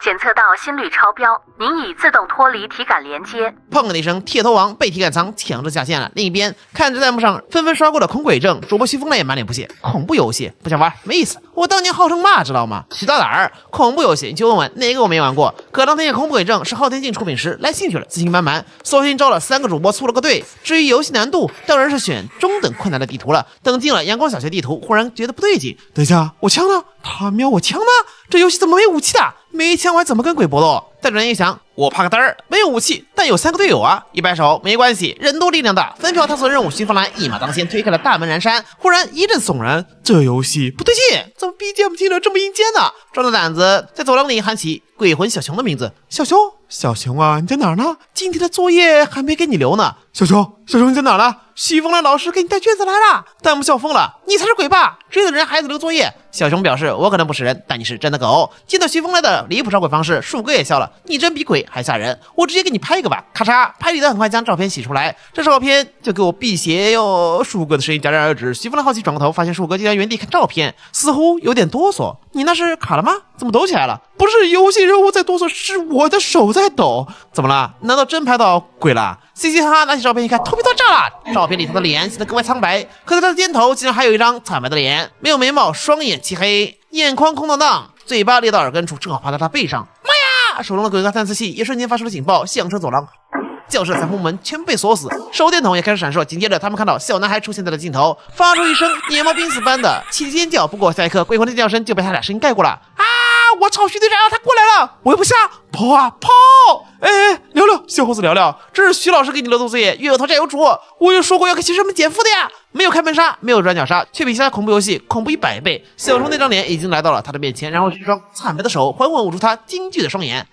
检测到心率超标，您已自动脱离体感连接。砰的一声，铁头王被体感舱强制下线了。另一边，看着弹幕上纷纷刷过的恐鬼症，主播徐峰呢也满脸不屑。恐怖游戏不想玩，没意思。我当年号称骂，知道吗？徐大胆儿，恐怖游戏你去问问哪个我没玩过。可当天眼恐怖鬼症是昊天镜出品时，来兴趣了，自信满满，索性招了3个主播凑了个队。至于游戏难度，当然是选中等困难的地图了。等进了阳光小学地图，忽然觉得不对劲。等一下，我枪呢？他瞄我枪呢？这游戏怎么没武器的？没枪我还怎么跟鬼搏斗？再转念一想，我怕个嘚儿，没有武器，但有3个队友啊！一摆手，没关系，人多力量大，分票探索任务，徐凤兰一马当先推开了大门南山。忽然一阵悚然，这游戏不对劲，怎么 BGM 听着这么阴间呢？壮着胆子在走廊里喊起鬼魂小熊的名字。小熊啊，你在哪儿呢？今天的作业还没给你留呢。小熊你在哪儿呢？徐凤兰老师给你带卷子来了。弹幕笑疯了，你才是鬼吧？追的人孩子留作业。小熊表示，我可能不是人，但你是真的狗。见到徐凤兰的离谱招鬼方式，树哥也笑了，你真比鬼还吓人，我直接给你拍一个吧。咔嚓，拍立得很快将照片洗出来，这照片就给我辟邪哟。树哥的声音戛然而止，徐凤兰好奇转过头，发现树哥竟然原地看照片，似乎有点哆嗦。你那是卡了吗？怎么抖起来了？不是游戏人物在哆嗦，是我的手在抖。怎么了？难道真拍到鬼了？嘻嘻哈哈拿起照片一看，头皮都炸了。照片里他的脸显得格外苍白，可在他的肩头竟然还有一张惨白的脸，没有眉毛，双眼漆黑，眼眶空荡荡，嘴巴咧到耳根处，正好趴在他背上。妈呀！手中的鬼怪探测器也瞬间发出了警报，响彻走廊。教室的3户门全被锁死，手电筒也开始闪烁。紧接着，他们看到小男孩出现在了镜头，发出一声野猫濒死般的凄厉尖叫。不过下一刻，鬼魂的叫声就被他俩声音盖过了。啊！我操，徐队长，他过来了！我也不下，跑啊跑！哎，聊聊，小猴子聊聊，这是徐老师给你留的作业，月有头债有主。我有说过要给学生们减负的呀。没有开门杀，没有转角杀，却比其他恐怖游戏恐怖100倍。小虫那张脸已经来到了他的面前，然后是一双惨白的手缓缓捂住他惊惧的双眼。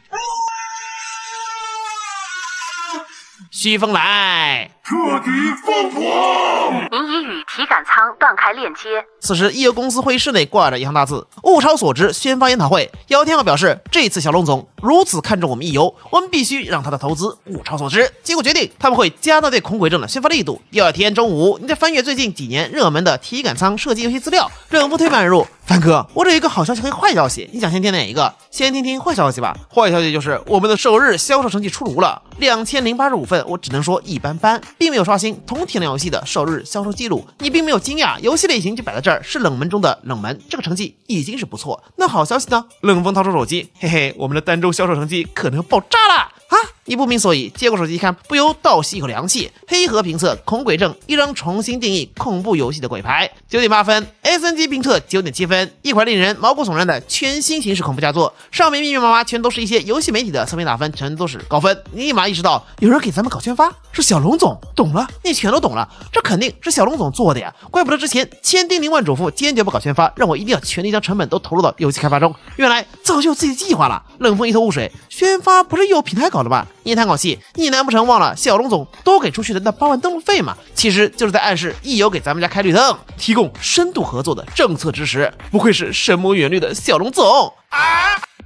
徐峰来，彻底疯狂！您已与体感舱断开链接。此时，一游公司会议室内挂着一行大字：物超所值，宣发研讨会。姚天浩表示，这次小龙总如此看重我们一游，我们必须让他的投资物超所值。结果决定，他们会加大对恐鬼症的宣发力度。第2天中午，你在翻阅最近几年热门的体感舱射击游戏资料，冷不推门而入。凡哥，我这有一个好消息和坏消息，你想先听哪一个？先听听坏消息吧。坏消息就是我们的首日销售成绩出炉了，2085份，我只能说一般般，并没有刷新同体量游戏的首日销售记录。你并没有惊讶，游戏类型就摆在这儿，是冷门中的冷门，这个成绩已经是不错。那好消息呢？冷风掏出手机，嘿嘿，我们的单周销售成绩可能爆炸了啊！你不明所以，接过手机一看，不由倒吸一口凉气。黑盒评测恐鬼症，一张重新定义恐怖游戏的鬼牌，9.8分 ，SNG 评测9.7分，一款令人毛骨悚然的全新形式恐怖佳作。上面密密麻麻全都是一些游戏媒体的测评打分，全都是高分。你立马意识到有人给咱们搞宣发，是小龙总，懂了，你全都懂了，这肯定是小龙总做的呀！怪不得之前千叮咛万嘱咐，坚决不搞宣发，让我一定要全力将成本都投入到游戏开发中。原来早就有自己的计划了。冷风一头雾水，宣发不是有平台搞的吧？你叹口气，你难不成忘了小龙总多给出去的那8万登录费吗？其实就是在暗示一游给咱们家开绿灯，提供深度合作的政策支持。不愧是深谋远虑的小龙总啊！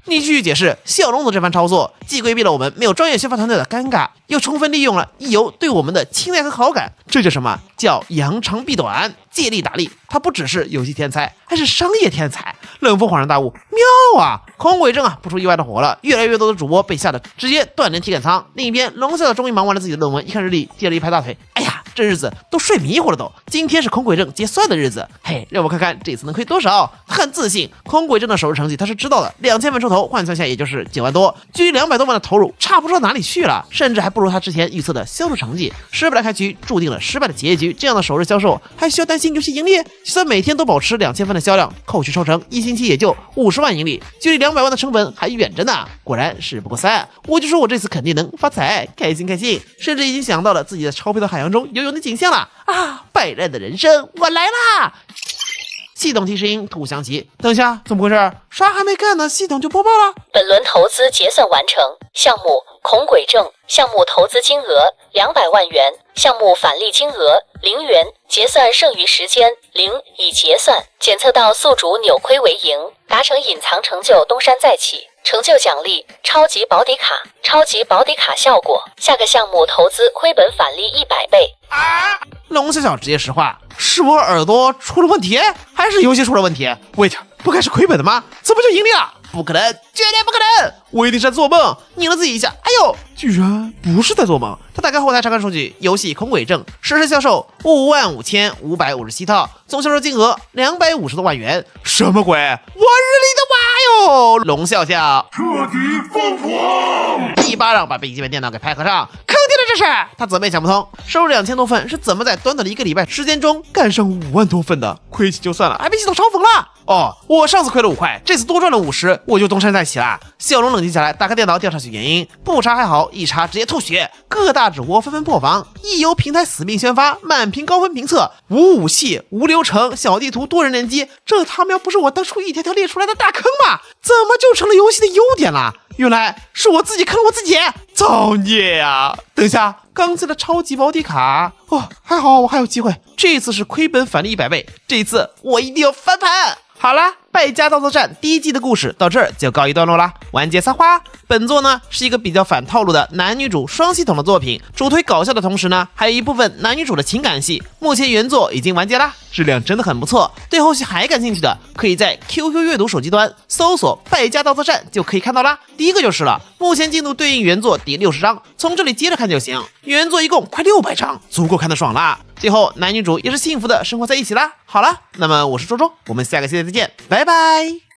你继续解释，小龙总这番操作既规避了我们没有专业宣发团队的尴尬，又充分利用了一游对我们的青睐和好感。这叫什么？叫扬长避短，借力打力。他不只是游戏天才，还是商业天才。冷风恍然大悟，妙啊！恐鬼症啊，不出意外的火了，越来越多的主播被吓得直接断联体感舱。另一边，龙笑终于忙完了自己的论文，一看日历，接了一拍大腿，哎呀，这日子都睡迷糊了都。今天是空轨正结算的日子，嘿，让我看看这次能亏多少。他很自信，空轨正的首日成绩他是知道的，2000万出头换算下也就是9万多，距离200多万的投入差不知道哪里去了，甚至还不如他之前预测的销售成绩。失败的开局注定了失败的结局，这样的首日销售还需要担心游戏盈利？就算每天都保持2000份的销量，扣去抽成，1星期也就50万盈利，距离200万的成本还远着呢。果然是不过3，我就说我这次肯定能发财，开心开心，甚至已经想到了自己在钞票的海洋中游泳的景象了啊！败烂的人生，我来啦！系统提示音突响起，等一下，怎么回事？啥还没干呢，系统就播报了。本轮投资结算完成，项目恐轨正，项目投资金额200万元，项目返利金额0元，结算剩余时间0，已结算，检测到宿主扭亏为盈，达成隐藏成就东山再起。成就奖励超级保底卡，超级保底卡效果，下个项目投资亏本返利100倍。龙小小直接实话，是我耳朵出了问题，还是游戏出了问题 ？Wait， 不该是亏本的吗？怎么就盈利了？不可能，绝对不可能！我一定是在做梦。拧了自己一下，哎呦，居然不是在做梦。他打开后台查看数据，游戏空轨正实时销售55557套，总销售金额250多万元。什么鬼？我日你的妈哟！龙笑笑彻底疯狂！一巴掌把笔记本电脑给拍合上，坑爹的这是！他怎么也想不通，收入2000多份是怎么在短短的1个礼拜时间中干上5万多份的？亏起就算了，还被系统嘲讽了。哦，我上次亏了5块，这次多赚了50，我就东山再起了。小龙冷静下来，打开电脑调查起原因，不查还好，一查直接吐血。各大主播纷纷破防，一游平台死命宣发，满屏高分评测，无武器、无流程、小地图、多人联机，这他喵不是我当初一条条列出来的大坑吗？怎么就成了游戏的优点了？原来是我自己坑了我自己，造孽啊！等一下，刚才的超级保底卡，哦，还好我还有机会，这次是亏本返利100倍，这一次我一定要翻盘。好啦，败家大作战第1季的故事到这儿就告一段落啦，完结撒花。本作呢是一个比较反套路的男女主双系统的作品，主推搞笑的同时呢，还有一部分男女主的情感戏。目前原作已经完结啦，质量真的很不错。对后续还感兴趣的，可以在 QQ 阅读手机端搜索败家大作战就可以看到啦。第一个就是了，目前进度对应原作第60章，从这里接着看就行。原作一共快600章，足够看得爽啦。最后男女主也是幸福的生活在一起啦。好了，那么我是周周，我们下个系列再见，拜拜。